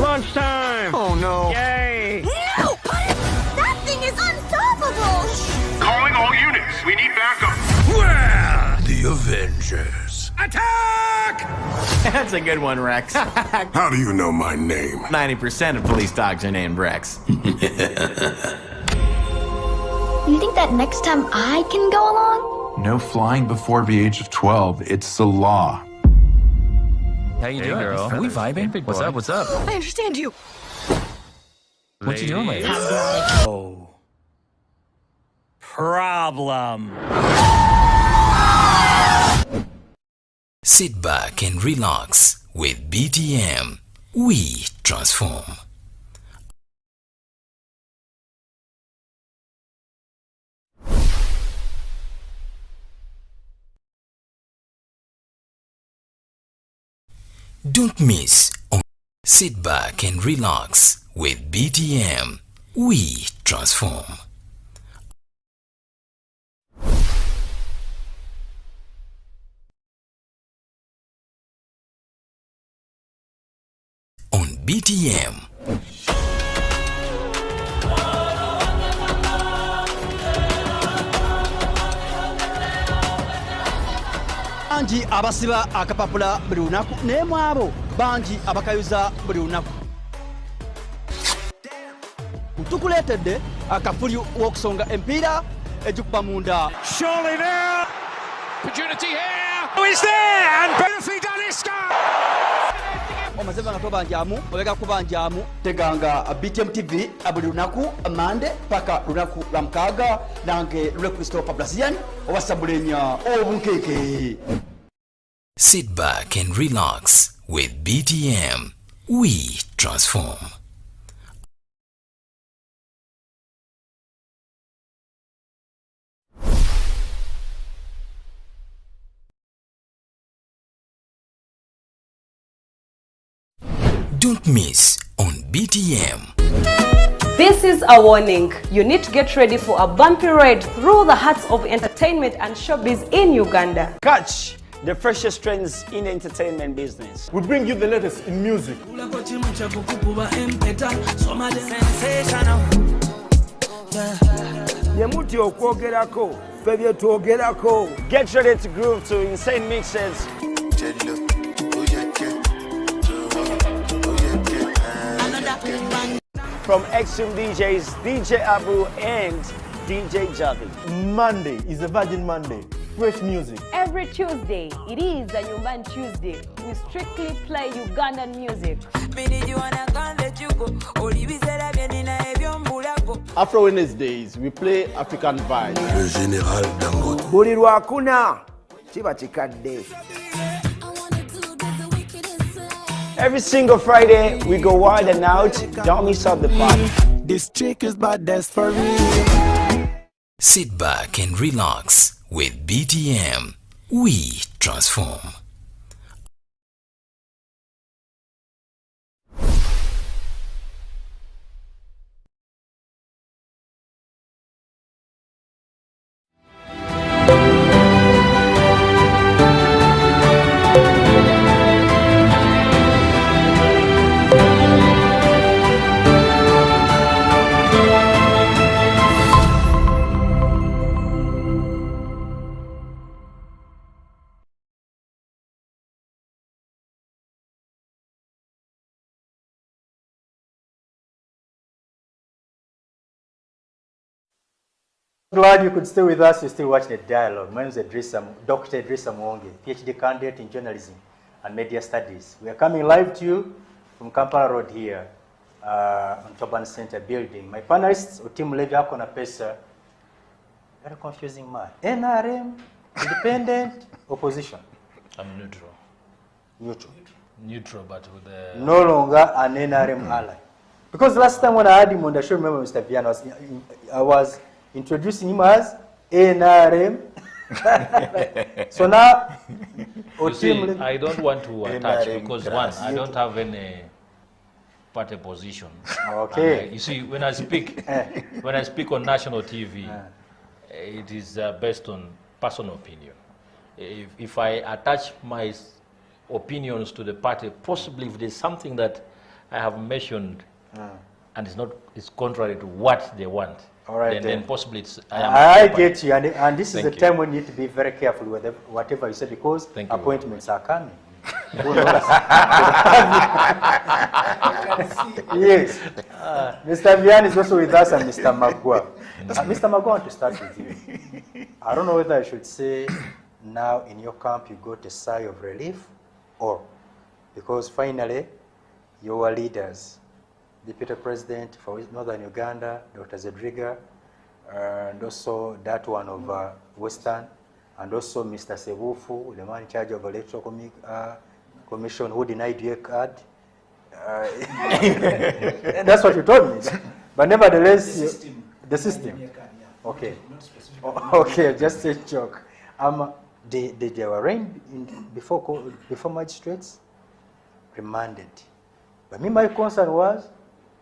Lunchtime! Oh no. Yay! No! That thing is unstoppable! Calling all units. We need backup. Well, the Avengers. Attack! That's a good one, Rex. How do you know my name? 90% of police dogs are named Rex. You think that next time I can go along? No flying before the age of 12. It's the law. How you doing, girl? Are we vibing? What's up? What's up? I understand you. What you doing, lady? Oh. Problem. Sit back and relax with BTM. We transform. Don't miss on Sit back and relax with BTM. We transform. On BTM. Bangi abasiba akapapula buli lunaku naye mu abo bangi abakayuza buli lunaku. Tukuleetedde akafulyu w'okusonga empiira egikuba munda. Surely there! Opportunity here! Who is there? And beautifully done is Omaze nga tobanjamu obega kubanjamu teganga BTM TV buli lunaku Mande paka lunaku lwa mukaaga nange Lule Christopher Brasian obasabulenya obunkeeke. Sit back and relax with BTM. We transform. Don't miss on BTM. This is a warning. You need to get ready for a bumpy ride through the hearts of entertainment and showbiz in Uganda. Catch the freshest trends in the entertainment business. We bring you the latest in music. Get ready to groove to insane mixes. From extreme DJs, DJ Abu and DJ Javi. Monday is a Virgin Monday. Fresh music. Every Tuesday, it is a Nyumban Tuesday. We strictly play Ugandan music. Afro Wednesdays, we play African vibes. Le Général Dangote. Buli lwakuna kiba kikadde. Every single Friday, we go wild and out. Don't miss out the party. This chick is bad, that's for real. Sit back and relax with BTM. We transform. Glad you could stay with us. You're still watching the dialogue. My name is Dr. Idrissa Mwonge, PhD candidate in journalism and media studies. We are coming live to you from Kampala Road here on Turban Center building. My panelists, Otim Levi Akona Pesa, very confusing man. NRM, independent, opposition. I'm neutral. Neutral. Neutral, but with the... No longer an NRM ally. Because last time when I had him on the show, remember Mr. Vian, I was introducing him as NRM. So now, you see, I don't want to attach because one, I don't have any party position. Okay. And, you see, when I speak, on national TV, it is based on personal opinion. If I attach my opinions to the party, possibly if there's something that I have mentioned and it's contrary to what they want. All right, then possibly it's... I get you, and this is the time when you need to be very careful with whatever you say, because appointments are coming. Yes. Mr. Vian is also with us, and Mr. Magua. Mr. Magua, I want to start with you. I don't know whether I should say now in your camp you got a sigh of relief, or because finally your leaders, Deputy President for Northern Uganda, Dr. Zedriga, and also that one of Western, and also Mr. Sebufu, the man in charge of Electoral Commission, who denied you a card. That's what you told me. But nevertheless, the system. Okay. Okay, just a joke. They were arraigned before magistrates, remanded. But me, my concern was,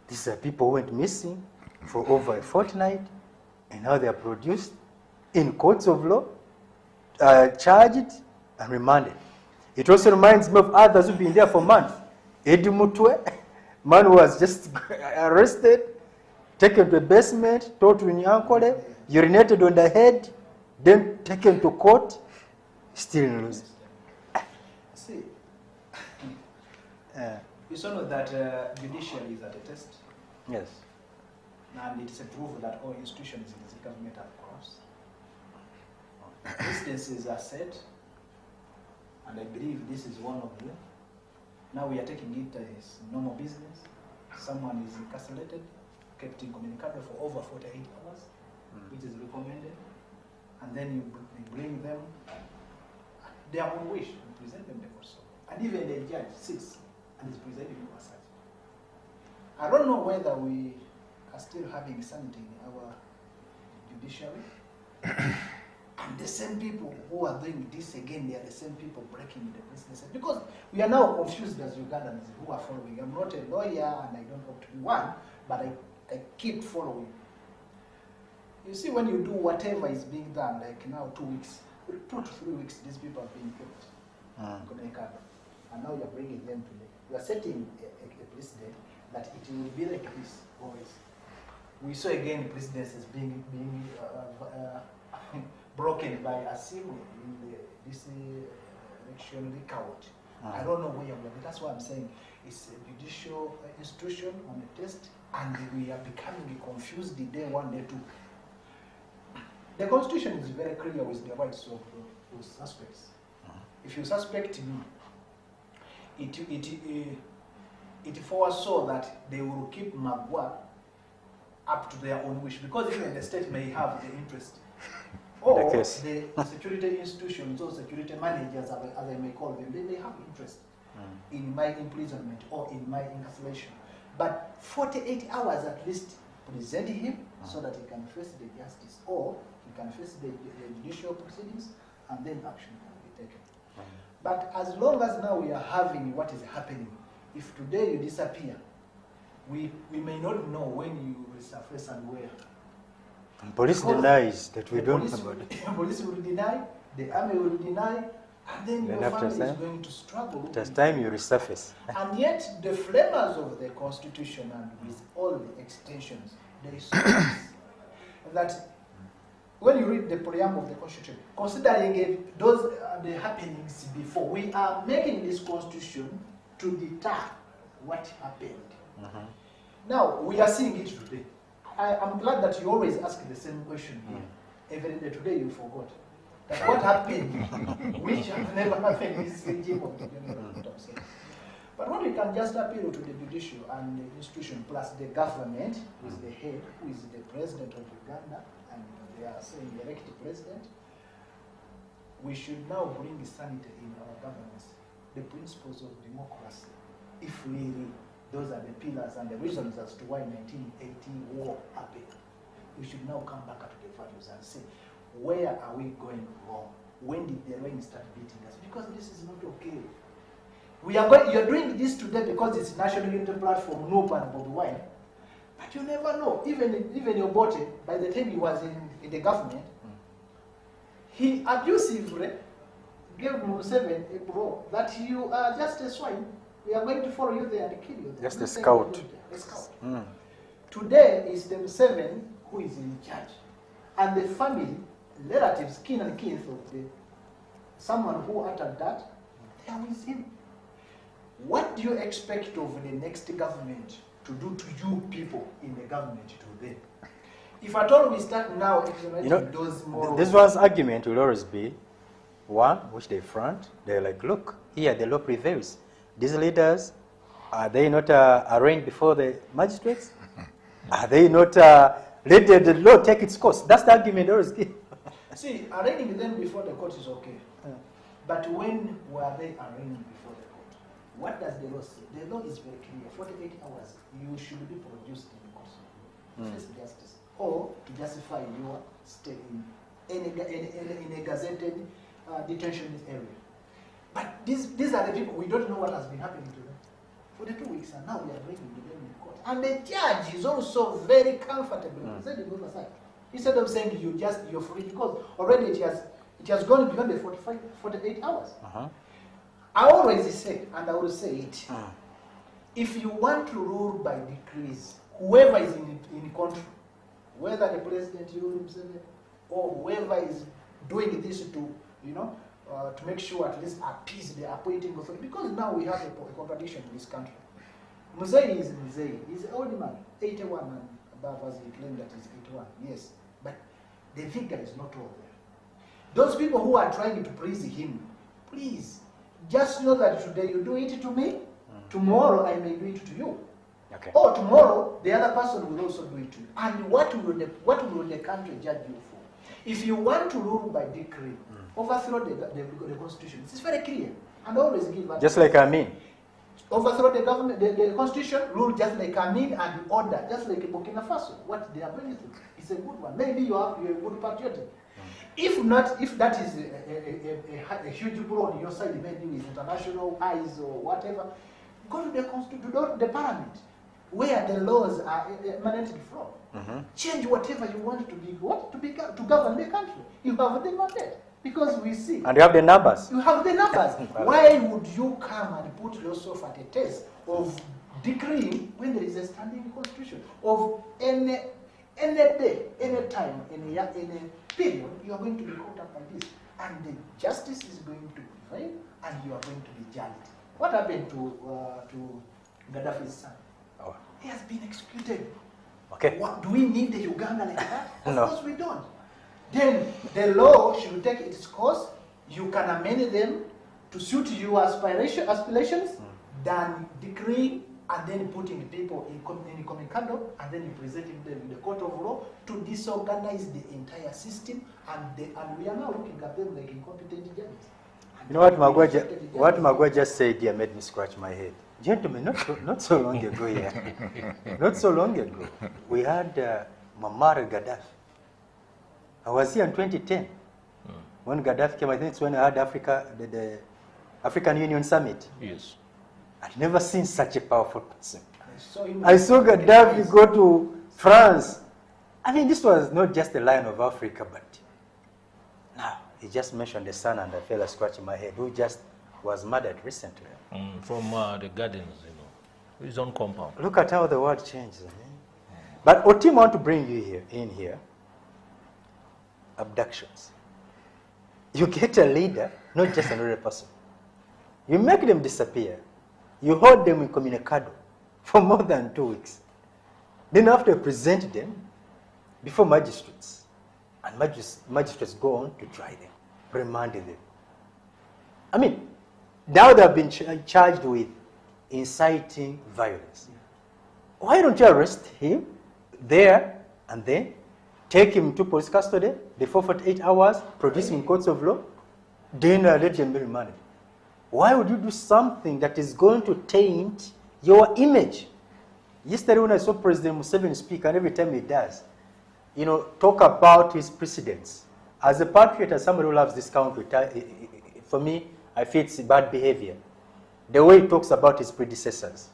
these are people who went missing for over a fortnight, and now they are produced in courts of law, charged and remanded. It also reminds me of others who've been there for months. Eddie Mutwe, man who was just arrested, taken to the basement, told to Nyankole, urinated on the head, then taken to court, still losing. See, you saw know that judiciary is at a test. Yes. And it's a proof that all institutions in the government have crossed. Instances are set, and I believe this is one of them. Now we are taking it as normal business. Someone is incarcerated, kept incommunicado for over 48 hours, which is recommended, and then you bring them their own wish and present them before so. And even the judge sits and is presiding over such. I don't know whether we are still having sanity in our judiciary. And the same people who are doing this again, they are the same people breaking the business. Because we are now confused as Ugandans who are following. I'm not a lawyer and I don't hope to be one, but I keep following. You see, when you do whatever is being done, like now 2 weeks, 2 to 3 weeks, these people are being killed. And now you're bringing them today. You are setting a precedent that it will be like this always. We saw again presidencies being broken by Asimu in this election record. I don't know where we are, but that's why I'm saying it's a judicial institution on a test, and we are becoming confused the day one, day two. The Constitution is very clear with the rights of those suspects. If you suspect me, it foresaw that they will keep Magua up to their own wish, because even the state may have the interest. Or the security institutions or security managers, as I may call them, they may have interest in my imprisonment or in my incarceration. But 48 hours at least present him so that he can face the justice, or he can face the judicial proceedings, and then action can be taken. But as long as now we are having what is happening, if today you disappear, we may not know when you will surface and where. And police denies that we don't know about it. Police will deny, the army will deny, and then your family is going to struggle. It has time you resurface. And yet, the framers of the Constitution, and with all the extensions, there is that when you read the preamble of the Constitution, considering those the happenings before, we are making this Constitution to deter what happened. Now, we are seeing it today. I'm glad that you always ask the same question here. Every day today you forgot. That what happened, which has never happened in this regime of the general autopsy. But what we can just appeal to the judicial and the institution, plus the government, who is the head, who is the president of Uganda, and they are saying elected president, we should now bring sanity in our governance, the principles of democracy, if really those are the pillars and the reasons as to why 1980 war happened. We should now come back to the values and say, where are we going wrong? When did the rain start beating us? Because this is not okay. You're doing this today because it's National Unity Platform, NUP and Bobi Wine. But you never know. Even your body, by the time he was in the government, he abusively gave Museveni a blow that you are just a swine. We are going to follow you there and kill you there. Just a scout. A scout. Today is the Museveni who is in charge. And the family, relatives, kin and kin of someone who uttered that, they are with him. What do you expect of the next government to do to you people in the government today? If at all we start now implementing those more... This one's argument will always be, one, which they front, they're like, look, here the law prevails. These leaders, are they not arraigned before the magistrates? Are they not let the law take its course? That's the argument they always give. See, arraigning them before the court is okay. But when were they arraigned before the court? What does the law say? The law is very clear. 48 hours, you should be produced in the court to face justice, or to justify your stay in a gazetted detention area. But these are the people, we don't know what has been happening to them for the 2 weeks, and now we are bringing them in court. And the judge is also very comfortable. He said the other side. Instead of saying you're free, because already it has gone beyond the 48 hours. I always say, and I will say it, if you want to rule by decrees, whoever is in control, whether the president, or whoever is doing this to, to make sure at least appease the appointing authority, because now we have a contradiction in this country. Muzei is Muzei. He's an old man, 81 and above, as he claimed that he's 81. Yes, but the figure is not all there. Those people who are trying to praise him, please, just know that today you do it to me, tomorrow I may do it to you. Okay. Or tomorrow the other person will also do it to you. And what will the country judge you for? If you want to rule by decree, overthrow the Constitution. It's very clear. And always give... Just like I mean. overthrow the government, the constitution, rule just like Amin and order, just like Burkina Faso. What they are going through is a good one. Maybe you're a good patriotic. If not, if that is a huge blow on your side, maybe with international eyes or whatever, go to the constitution, go to the parliament, where the laws are emanated from. Change whatever you want to be, to govern the country. You have the mandate. Because we see. And you have the numbers. You have the numbers. Why would you come and put yourself at a test of decreeing when there is a standing constitution of any day, any time, any period, you are going to be caught up by this. And the justice is going to prevail and you are going to be judged. What happened to Gaddafi's son? Oh. He has been executed. Okay. What, do we need the Uganda like that? Of No. course we don't. Then the law should take its course. You can amend them to suit your aspirations than decreeing and then putting people in comicado and then presenting them in the court of law to disorganize the entire system. And we are now looking at them like incompetent judges. You know what Magua just said here made me scratch my head. Gentlemen, not so long ago here, not so long ago, we had Muammar Gaddafi. I was here in 2010 when Gaddafi came. I think it's when I had the African Union Summit. Yes. I'd never seen such a powerful person. I saw Gaddafi go to France. I mean, this was not just the Lion of Africa, but now he just mentioned the son and I felt like scratching my head, who just was murdered recently. From the gardens, his own compound. Look at how the world changes. But Otim, I want to bring you in here. Abductions. You get a leader, not just another person. You make them disappear. You hold them incommunicado for more than 2 weeks. Then after you present them before magistrates, and magistrates go on to try them, remand them. I mean, now they have been charged with inciting violence. Why don't you arrest him there and then take him to police custody, the 48 hours, produce him in courts of law, then let him be remanded? Why would you do something that is going to taint your image? Yesterday when I saw President Museveni speak, and every time he does, talk about his precedents. As a patriot, as somebody who loves this country, for me, I feel it's bad behavior. The way he talks about his predecessors,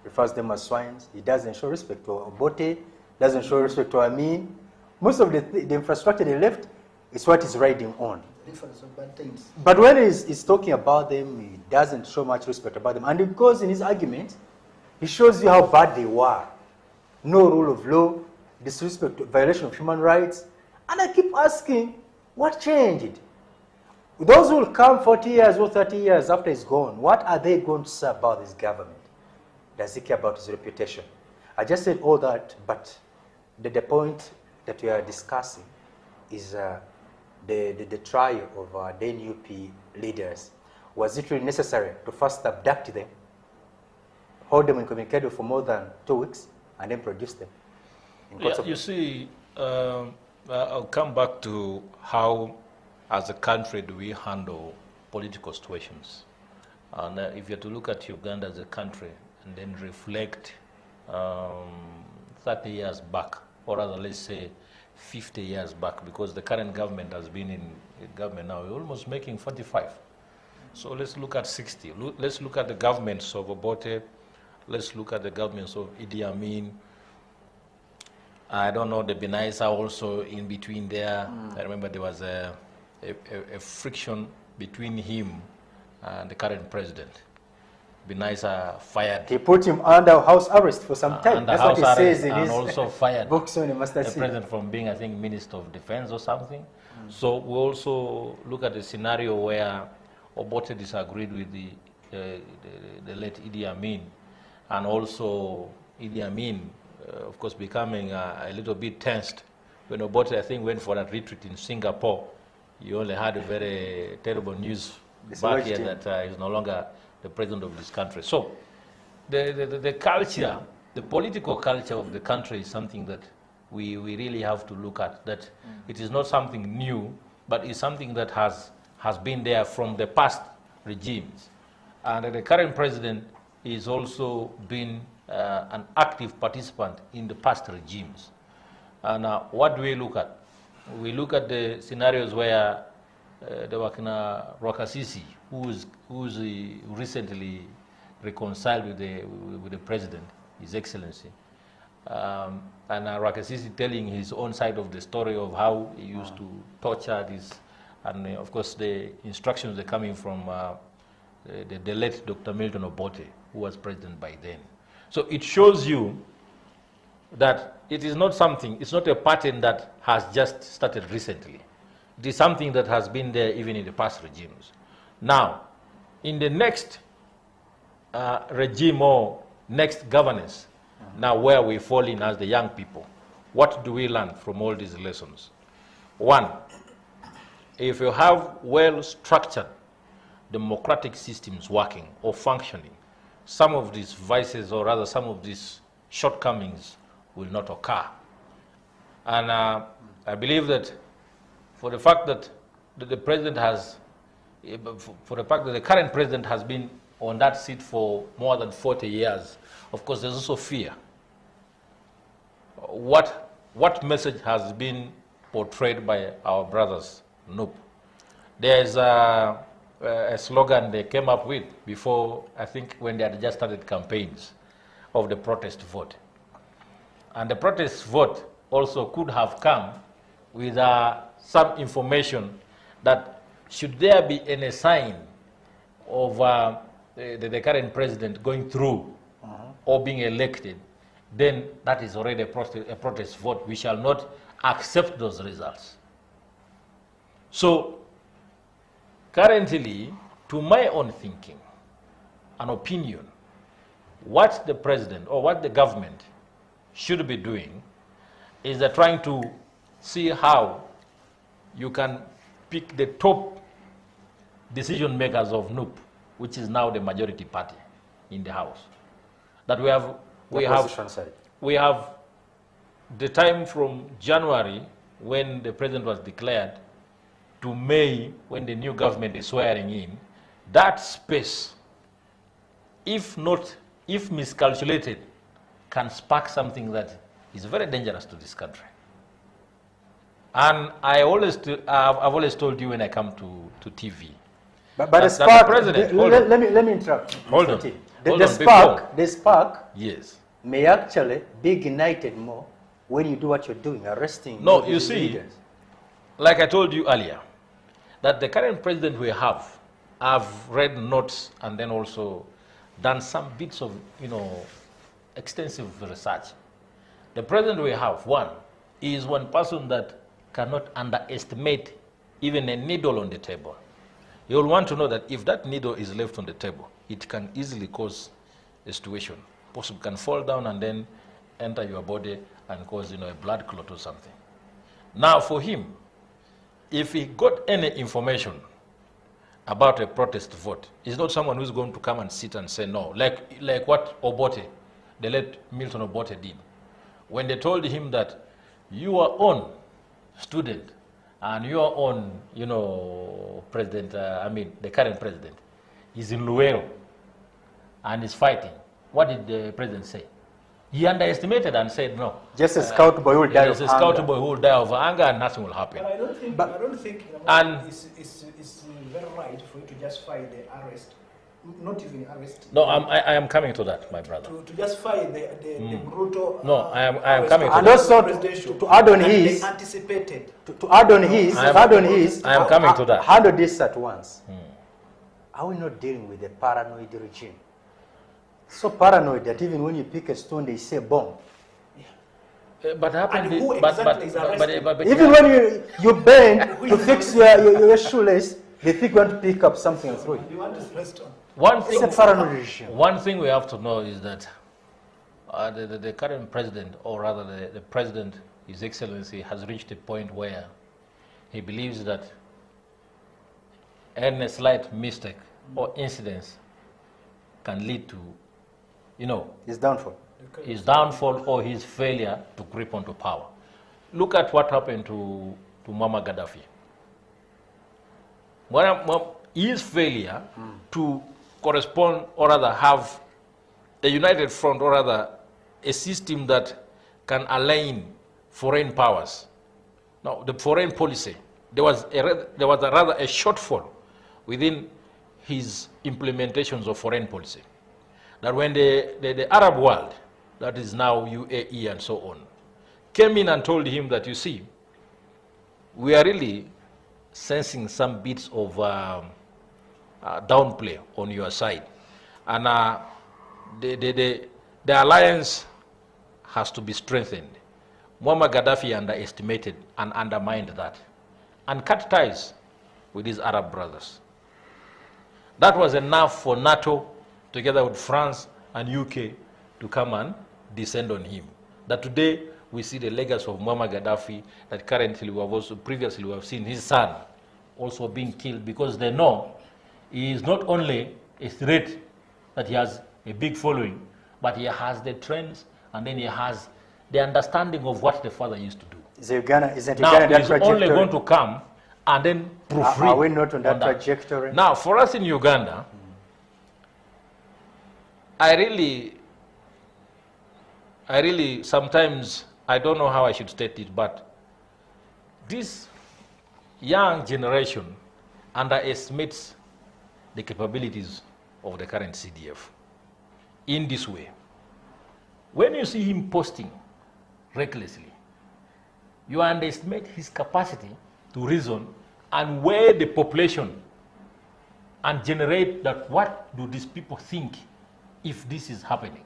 refers them as swines. He doesn't show respect to Obote, doesn't show respect to Amin. Most of the infrastructure they left is what he's riding on. But when he's talking about them, he doesn't show much respect about them. And because in his argument, he shows you how bad they were. No rule of law, disrespect, violation of human rights. And I keep asking, what changed? Those who will come 40 years or 30 years after he's gone, what are they going to say about this government? Does he care about his reputation? I just said all that, but the point that we are discussing is the trial of the NUP leaders. Was it really necessary to first abduct them, hold them incommunicado for more than 2 weeks, and then produce them? You see, I'll come back to how, as a country, do we handle political situations. And if you're to look at Uganda as a country and then reflect 30 years back, or rather, let's say 50 years back, because the current government has been in government now, we're almost making 45. So let's look at 60. Let's look at the governments of Obote. Let's look at the governments of Idi Amin. I don't know, the Benaisa also in between there. I remember there was a friction between him and the current president. Benaisa fired. He put him under house arrest for some time. That's what he says in his also fired books on the president from being, I think, Minister of Defense or something. So we also look at the scenario where Obote disagreed with the late Idi Amin, and also Idi Amin, of course, becoming a little bit tensed when Obote, I think, went for a retreat in Singapore. You only had a very terrible news back here that he's no longer the president of this country. So the culture, the political culture of the country is something that we really have to look at, that it is not something new, but it's something that has been there from the past regimes. And the current president is also been an active participant in the past regimes. And what do we look at? We look at the scenarios where the Wakina Rwakasisi, who's recently reconciled with the president, His Excellency, and Rwakasisi telling his own side of the story of how he used to torture this, and of course the instructions are coming from the late Dr. Milton Obote, who was president by then. So it shows you that it is not something, it's not a pattern that has just started recently. It is something that has been there even in the past regimes. Now, in the next regime or next governance, now where we fall in as the young people, what do we learn from all these lessons? One, if you have well-structured democratic systems working or functioning, some of these vices, or rather some of these shortcomings, will not occur. And I believe that for the fact that the president has, for the fact that the current president has been on that seat for more than 40 years, of course there's also fear. What message has been portrayed by our brothers? Nope. There's a slogan they came up with before, I think when they had just started campaigns of the protest vote. And the protest vote also could have come with some information that should there be any sign of the current president going through or being elected, then that is already a protest vote. We shall not accept those results. So currently, to my own thinking and opinion, what the president or what the government should be doing is they're trying to see how you can pick the top decision makers of NUP, which is now the majority party in the House. That we have the time from January when the president was declared to May when the new government is swearing in. That space, if miscalculated, can spark something that is very dangerous to this country. And I've always told you when I come to TV. But the spark, let me interrupt. Hold on. The spark yes, may actually be ignited more when you do what you're doing, arresting. No, you see, leaders. Like I told you earlier, that the current president we have, I've read notes and then also done some bits of, extensive research. The president we have, one, is one person that cannot underestimate even a needle on the table. You'll want to know that if that needle is left on the table, it can easily cause a situation. Possibly can fall down and then enter your body and cause, a blood clot or something. Now for him, if he got any information about a protest vote, he's not someone who's going to come and sit and say no, like what Obote, the late Milton Obote did. When they told him that you are on student and you are on, president, the current president, is in Luero and is fighting. What did the president say? He underestimated and said no. Just a scout boy will die of anger. Just a scout boy who will die of anger and nothing will happen. But I don't think it's very right for you to justify the arrest, not even arrest. No, I am coming to that, my brother. To justify the brutal. No, I am coming to and that. Also to add on his. Anticipated. To add on his. I am coming to that. Handle this at once. Are we not dealing with a paranoid regime? So paranoid that even when you pick a stone, they say bomb. But happened. Even when you bend to fix your shoelace, they think you want to pick up something and throw it. You want to throw stone. It's a paranoid regime. One thing we have to know is that the current president, or rather the president, His Excellency, has reached a point where he believes that any slight mistake or incidents can lead to, his downfall. His downfall or his failure to grip onto power. Look at what happened to Muammar Gaddafi. His failure to correspond or rather have a united front or rather a system that can align foreign powers. Now, the foreign policy, there was rather a shortfall within his implementations of foreign policy. That when the Arab world, that is now UAE and so on, came in and told him that, you see, we are really sensing some bits of downplay on your side. And the alliance has to be strengthened. Muammar Gaddafi underestimated and undermined that and cut ties with his Arab brothers. That was enough for NATO, together with France and UK, to come and descend on him. That today we see the legacy of Muammar Gaddafi, that currently previously we have seen his son also being killed, because they know he is not only a threat that he has a big following, but he has the trends and then he has the understanding of what the father used to do. Is Uganda, isn't now Uganda he's only going to come and then proofread. Are we not on that trajectory? Now, for us in Uganda, I really sometimes, I don't know how I should state it, but this young generation underestimates the capabilities of the current CDF in this way. When you see him posting recklessly, you underestimate his capacity to reason and weigh the population and generate that what do these people think if this is happening.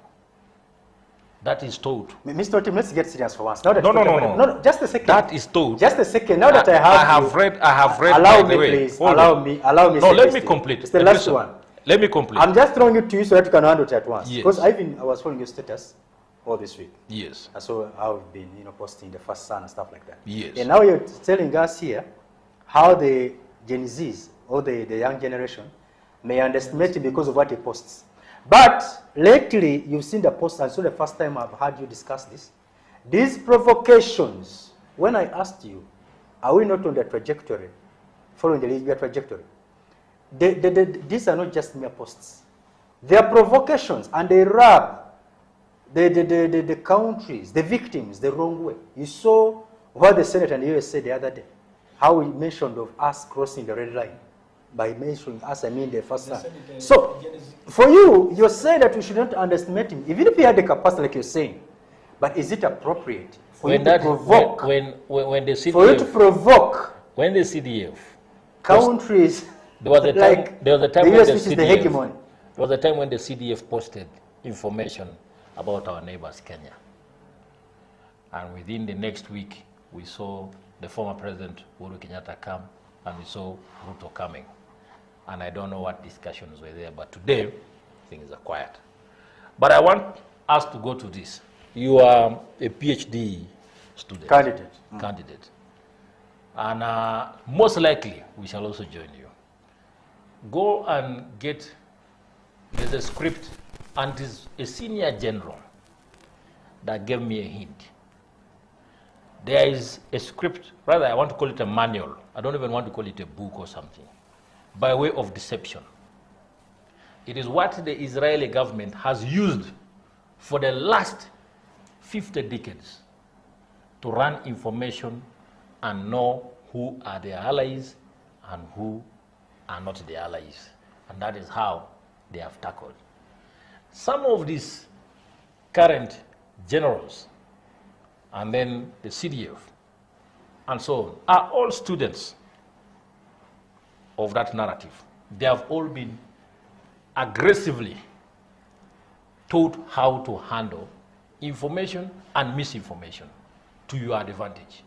That is told. Mr. Tim, let's get serious for once. Now that No, just a second. That is told. Just a second. Now that I have read. Allow me, please. Allow me. No, let me complete. It's the last one. Let me complete. I'm just throwing it to you so that you can handle it at once. Yes. Because I was following your status all this week. Yes. And so I've been, posting the first son and stuff like that. Yes. And now you're telling us here how the Gen Zs or the young generation may underestimate him because of what he posts. But lately, you've seen the post, and so the first time I've heard you discuss this. These provocations, when I asked you, are we not on the trajectory, following the Libya trajectory? These are not just mere posts. They are provocations, and they rub the countries, the victims, the wrong way. You saw what the Senate and the US said the other day, how we mentioned of us crossing the red line. By mentioning us, I mean the first son. So, for you, you're saying that we shouldn't underestimate him, even if he had the capacity, like you're saying. But is it appropriate for you to provoke? When the CDF, for you to provoke. When the CDF countries, there was a time, there was a time the when US, the which CDF, is the hegemony. There was a time when the CDF posted information about our neighbors, Kenya. And within the next week, we saw the former president, Uhuru Kenyatta, come, and we saw Ruto coming. And I don't know what discussions were there, but today, things are quiet. But I want us to go to this. You are a PhD student. Candidate. And most likely, we shall also join you. Go and get, there's a script, and it's a senior general that gave me a hint. There is a script, rather I want to call it a manual. I don't even want to call it a book or something, by way of deception. It is what the Israeli government has used for the last 50 decades to run information and know who are their allies and who are not their allies. And that is how they have tackled. Some of these current generals and then the CDF and so on are all students of that narrative. They have all been aggressively taught how to handle information and misinformation to your advantage.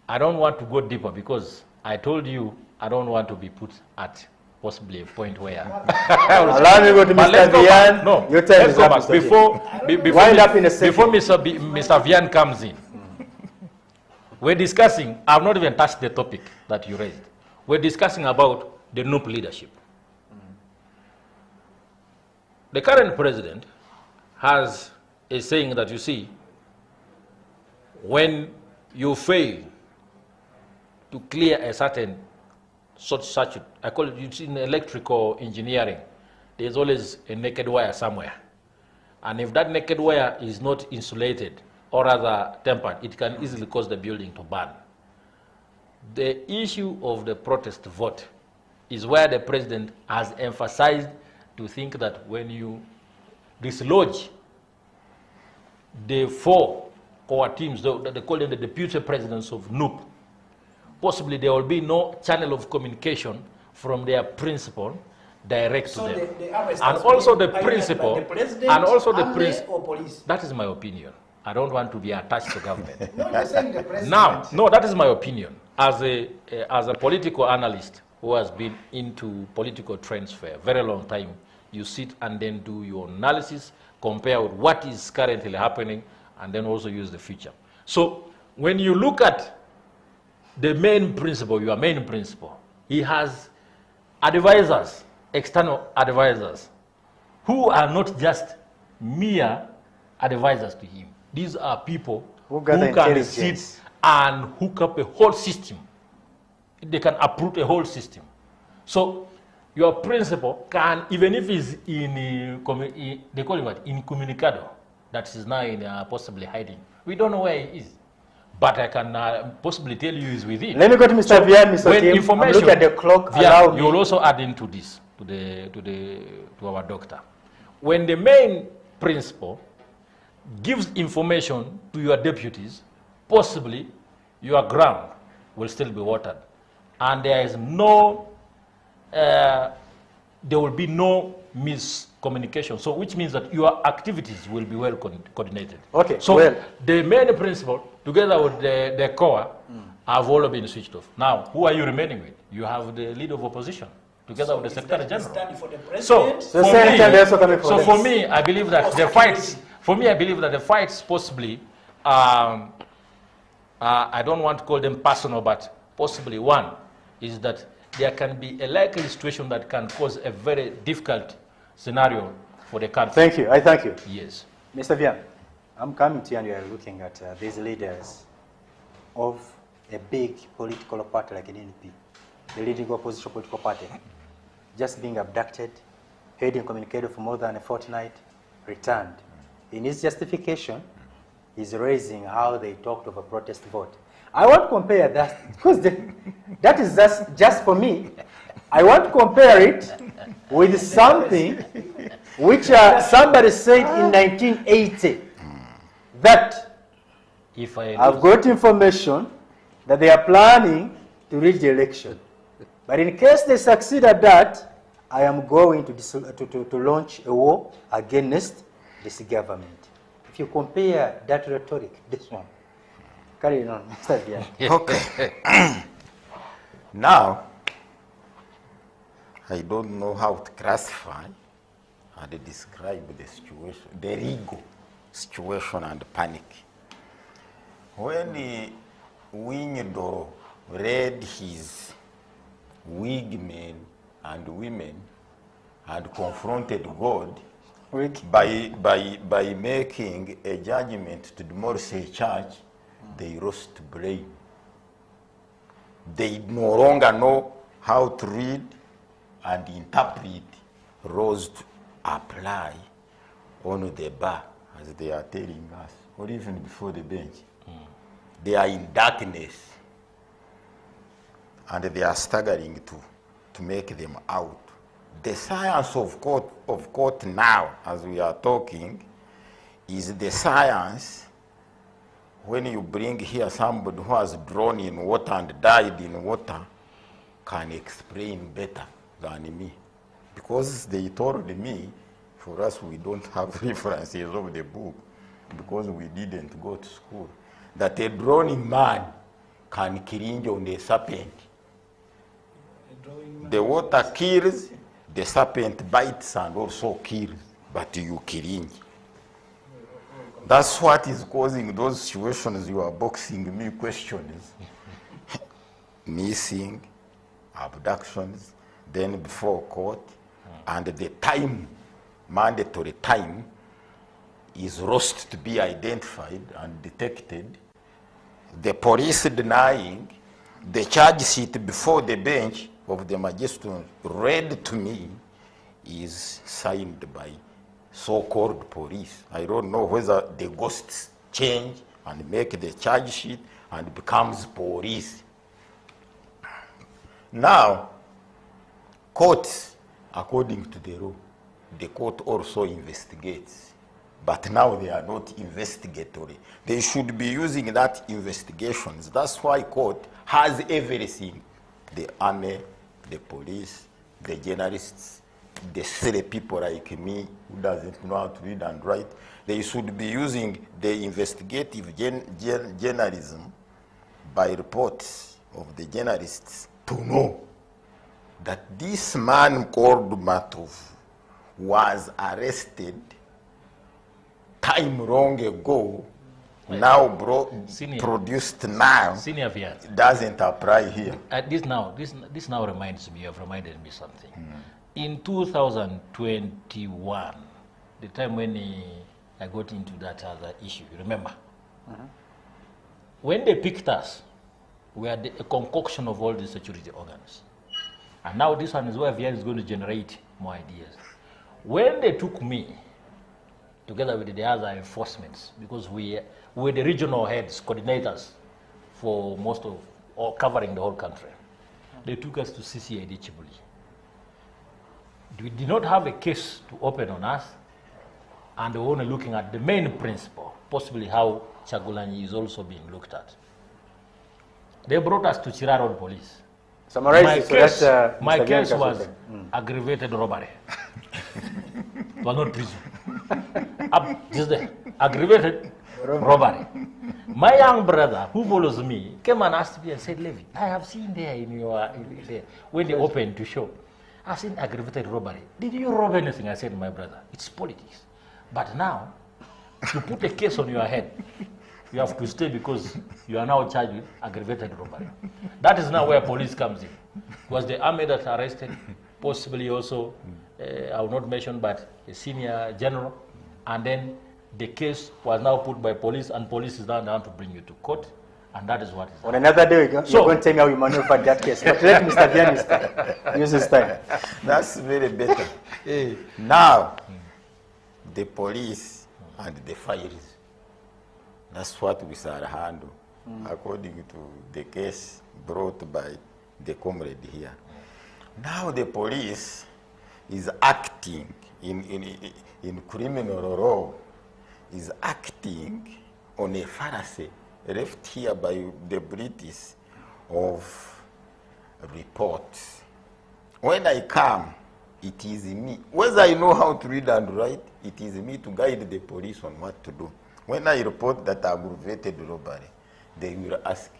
I don't want to go deeper because I told you I don't want to be put at possibly a point where allow me to go to Mr. Vian. No, your time is let's go back. Before Mr. Vian comes in, we're discussing, I've not even touched the topic that you raised. We're discussing about the NUP leadership. The current president has a saying that, you see, when you fail to clear a certain short circuit. I call it, it's in electrical engineering. There's always a naked wire somewhere. And if that naked wire is not insulated or rather tempered, it can easily cause the building to burn. The issue of the protest vote is where the president has emphasized to think that when you dislodge the 4 core teams, they call them the deputy presidents of NUP, possibly there will be no channel of communication from their principal direct to them. And also the principal, and also the principal, that is my opinion. I don't want to be attached to government. No, you're saying the president. Now, no, that is my opinion. As a political analyst who has been into political trends for a very long time, you sit and then do your analysis, compare with what is currently happening, and then also use the future. So when you look at the main principal, your main principal, he has advisors, external advisors, who are not just mere advisors to him. These are people who can sit and hook up a whole system. They can uproot a whole system. So your principal can, even if he's in, they call him what? Incommunicado, that is now in possibly hiding. We don't know where he is. But I can possibly tell you he's within. Let me go to Mr. Vian, Mr. Kim. Information, look at the clock. Vian, you will also add into this, to our doctor. When the main principal gives information to your deputies, possibly your ground will still be watered. And there is no, there will be no miscommunication. So which means that your activities will be well coordinated. Okay, so the main principal, together with the core, have all been switched off. Now, who are you remaining with? You have the leader of opposition, together with the Secretary General. For for me, I believe that the fights, possibly, I don't want to call them personal, but possibly one is that there can be a likely situation that can cause a very difficult scenario for the country. Thank you. I thank you. Yes. Mr. Vian, I'm coming to you and you are looking at these leaders of a big political party like an NP, the leading opposition political party, just being abducted, held incommunicated for more than a fortnight, returned. In his justification, he's raising how they talked of a protest vote. I want to compare that, because that is just for me. I want to compare it with something which somebody said in 1980, that if I've got information that they are planning to rig the election. But in case they succeed at that, I am going to launch a war against this government. If you compare that rhetoric, this one, carry on, Mr. Vian. Okay. Now, I don't know how to classify and describe the situation, the legal situation and panic. When Winyadoro read his Whig men and women and confronted God by making a judgment to demolish a church, they lost brain. They no longer know how to read and interpret laws to apply on the bar, as they are telling us, or even before the bench. They are in darkness, and they are staggering to make them out. The science of court now, as we are talking, is the science when you bring here somebody who has drawn in water and died in water, can explain better than me. Because they told me, for us we don't have references of the book, because we didn't go to school, that a drowning man can kill on a serpent. The water kills, the serpent bites and also kills, but you killing. That's what is causing those situations you are boxing me questions. Missing, abductions, then before court, and the time, mandatory time, is lost to be identified and detected. The police denying, the charge sheet before the bench of the magistrate read to me is signed by so-called police. I don't know whether the ghosts change and make the charge sheet and becomes police. Now, courts, according to the law, the court also investigates. But now they are not investigatory. They should be using that investigations. That's why court has everything. The army, the police, the journalists, the silly people like me who doesn't know how to read and write. They should be using the investigative journalism by reports of the journalists to know that this man called Matov was arrested time long ago, now produced now. Senior Fiat. Doesn't apply here. This now reminds me, you have reminded me something. In 2021, the time when I got into that other issue, you remember? When they picked us, we had a concoction of all the security organs. And now this one is where VI is going to generate more ideas. When they took me, together with the other enforcements, because we were the regional heads, coordinators for most of, or covering the whole country, they took us to CCID Chibuli. We did not have a case to open on us, and they were only looking at the main principle, possibly how Chagulanyi is also being looked at. They brought us to Chiraro Police. My case was aggravated robbery. It was not prison. Just the aggravated robbery. My young brother, who follows me, came and asked me and said, Levi, I have seen there in your, when they opened to show, I've seen aggravated robbery. Did you rob anything? I said, my brother, it's politics. But now, to put a case on your head, you have to stay because you are now charged with aggravated robbery. That is now where police comes in. It was the army that arrested, possibly also, I will not mention, but a senior general. And then the case was now put by police, and police is now down to bring you to court. And that is what is. On another day, you're going to tell me how you maneuvered that case. But let Mr. Vianney use his time. That's very better. Now, the police and the fires. That's what we shall handle, according to the case brought by the comrade here. Now the police is acting in criminal law, is acting on a fallacy left here by the British of reports. When I come, it is me. Whether I know how to read and write, it is me to guide the police on what to do. When I report that aggravated robbery, they will ask,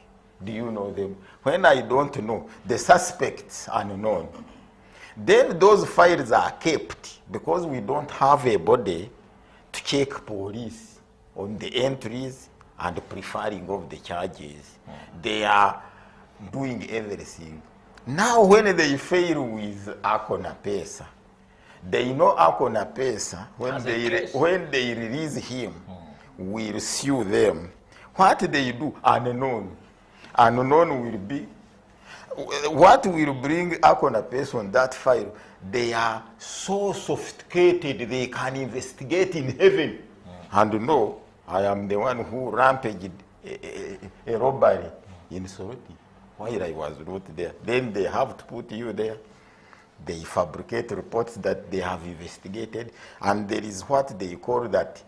do you know them? When I don't know, the suspects are unknown. Then those files are kept because we don't have a body to check police on the entries and preferring of the charges. They are doing everything. Now when they fail with Akona Pesa, they know Akona Pesa, when they release him, will sue them. What they do, unknown. Unknown will be, what will bring Akona Pesa on that file? They are so sophisticated, they can investigate in heaven. And no, I am the one who rampaged a robbery in Soroti while I was not there. Then they have to put you there. They fabricate reports that they have investigated, and there is what they call that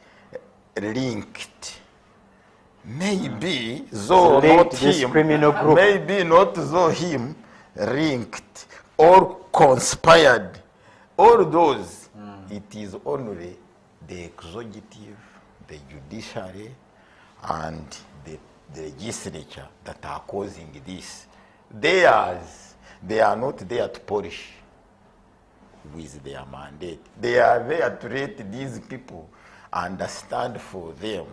linked. Maybe though not him, maybe not though him, linked or conspired. All those, it is only the executive, the judiciary, and the legislature that are causing this. They are not there to polish with their mandate. They are there to let these people understand for them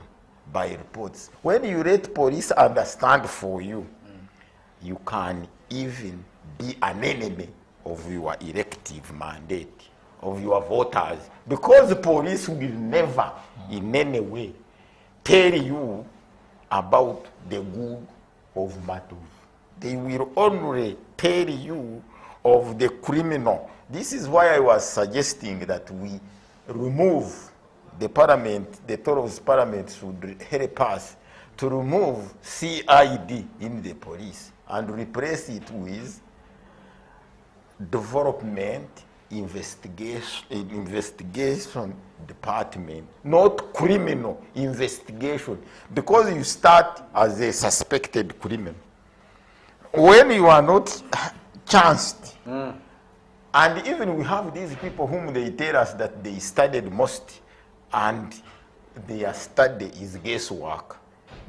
by reports. When you let police understand for you, you can even be an enemy of your elective mandate, of your voters, because the police will never in any way tell you about the good of Matov. They will only tell you of the criminal. This is why I was suggesting that we remove the parliament, the Toros parliament should help us to remove CID in the police and replace it with development investigation department, not criminal investigation, because you start as a suspected criminal. When you are not chanced, and even we have these people whom they tell us that they studied most, and their study is guesswork,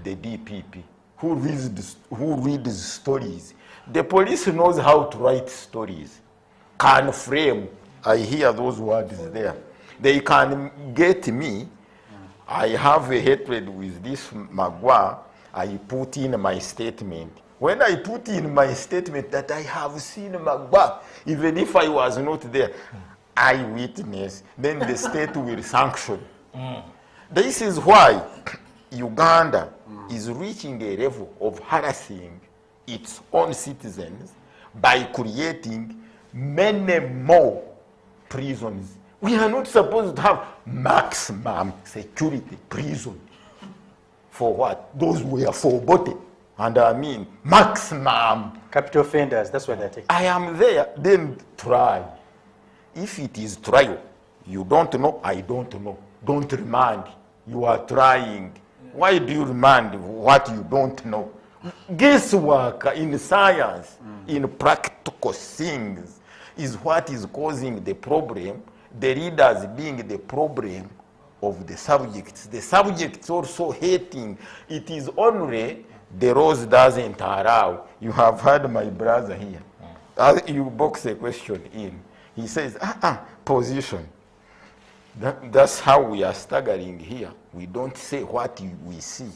the DPP, who reads stories. The police knows how to write stories, can frame. I hear those words there. They can get me. I have a hatred with this Magua. I put in my statement. When I put in my statement that I have seen Magua, even if I was not there, eyewitness, then the state will sanction. This is why Uganda is reaching a level of harassing its own citizens by creating many more prisons. We are not supposed to have maximum security prison. For what? Those were forbidden. And I mean maximum. Capital offenders, that's what they're taking. I am there, then try. If it is trial, you don't know, I don't know. Don't remand. You are trying. Why do you remand what you don't know? Guesswork in science, in practical things, is what is causing the problem, the readers being the problem of the subjects. The subjects also hating. It is only the rose doesn't allow. You have heard my brother here. You box a question in. He says, position. That's how we are staggering here. We don't say what we see.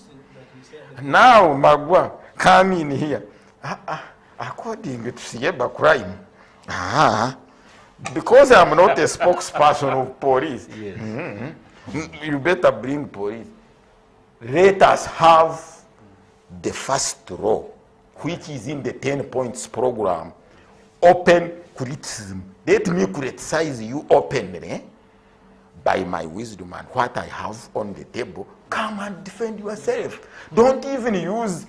Now, Magua, come in here. According to Sieba crime, because I'm not a spokesperson of police, you better bring police. Let us have the first law, which is in the 10 points program, open criticism. Let me criticize you openly by my wisdom and what I have on the table. Come and defend yourself. Don't even use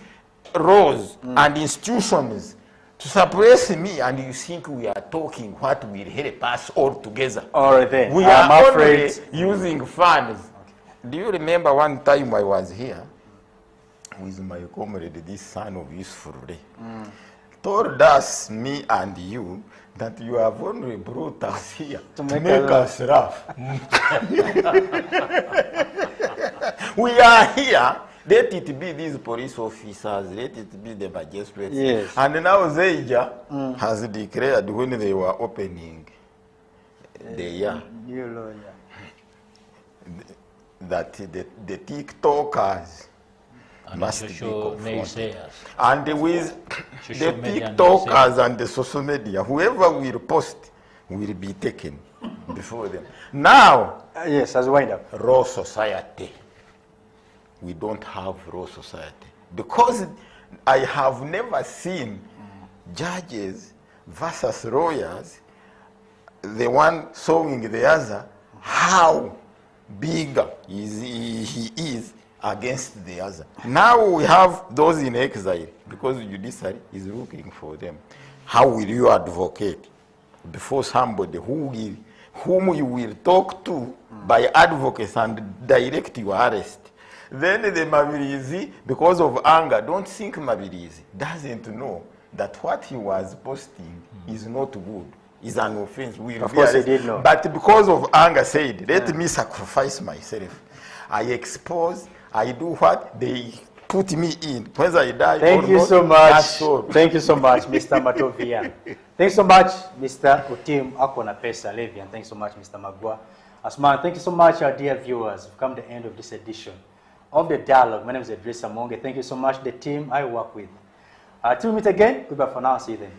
laws and institutions to suppress me, and you think we are talking what will help us all together. All right then. We are only using funds. Okay. Do you remember one time I was here with my comrade, this son of Useful Day, told us, me and you, that you have only brought us here to make us laugh. We are here. Let it be these police officers, let it be the magistrates. Yes. And now Zeija has declared when they were opening the year that the TikTokers must be confronted. And with the TikTokers and the social media, whoever will post will be taken before them. Now, yes, as wind up. Raw society. We don't have raw society. Because I have never seen judges versus lawyers, the one showing the other how big he is against the other. Now we have those in exile because judiciary is looking for them. How will you advocate before somebody whom you will talk to by advocates and direct your arrest? Then the Mabirizi, because of anger, don't think Mabirizi doesn't know that what he was posting is not good, is an offense. Of course he did know. But because of anger said, let me sacrifice myself. I expose, I do what they put me in. Whether I die Thank you so much. Thank you so much, Mr. Matovia. Thanks so much, Mr. Utim Akona Pesa Levi, and thanks so much, Mr. Magua Asman. Thank you so much, our dear viewers. We've come to the end of this edition of the dialogue. My name is Idris Amonge. Thank you so much, the team I work with. Till we meet again, goodbye for now. See you then.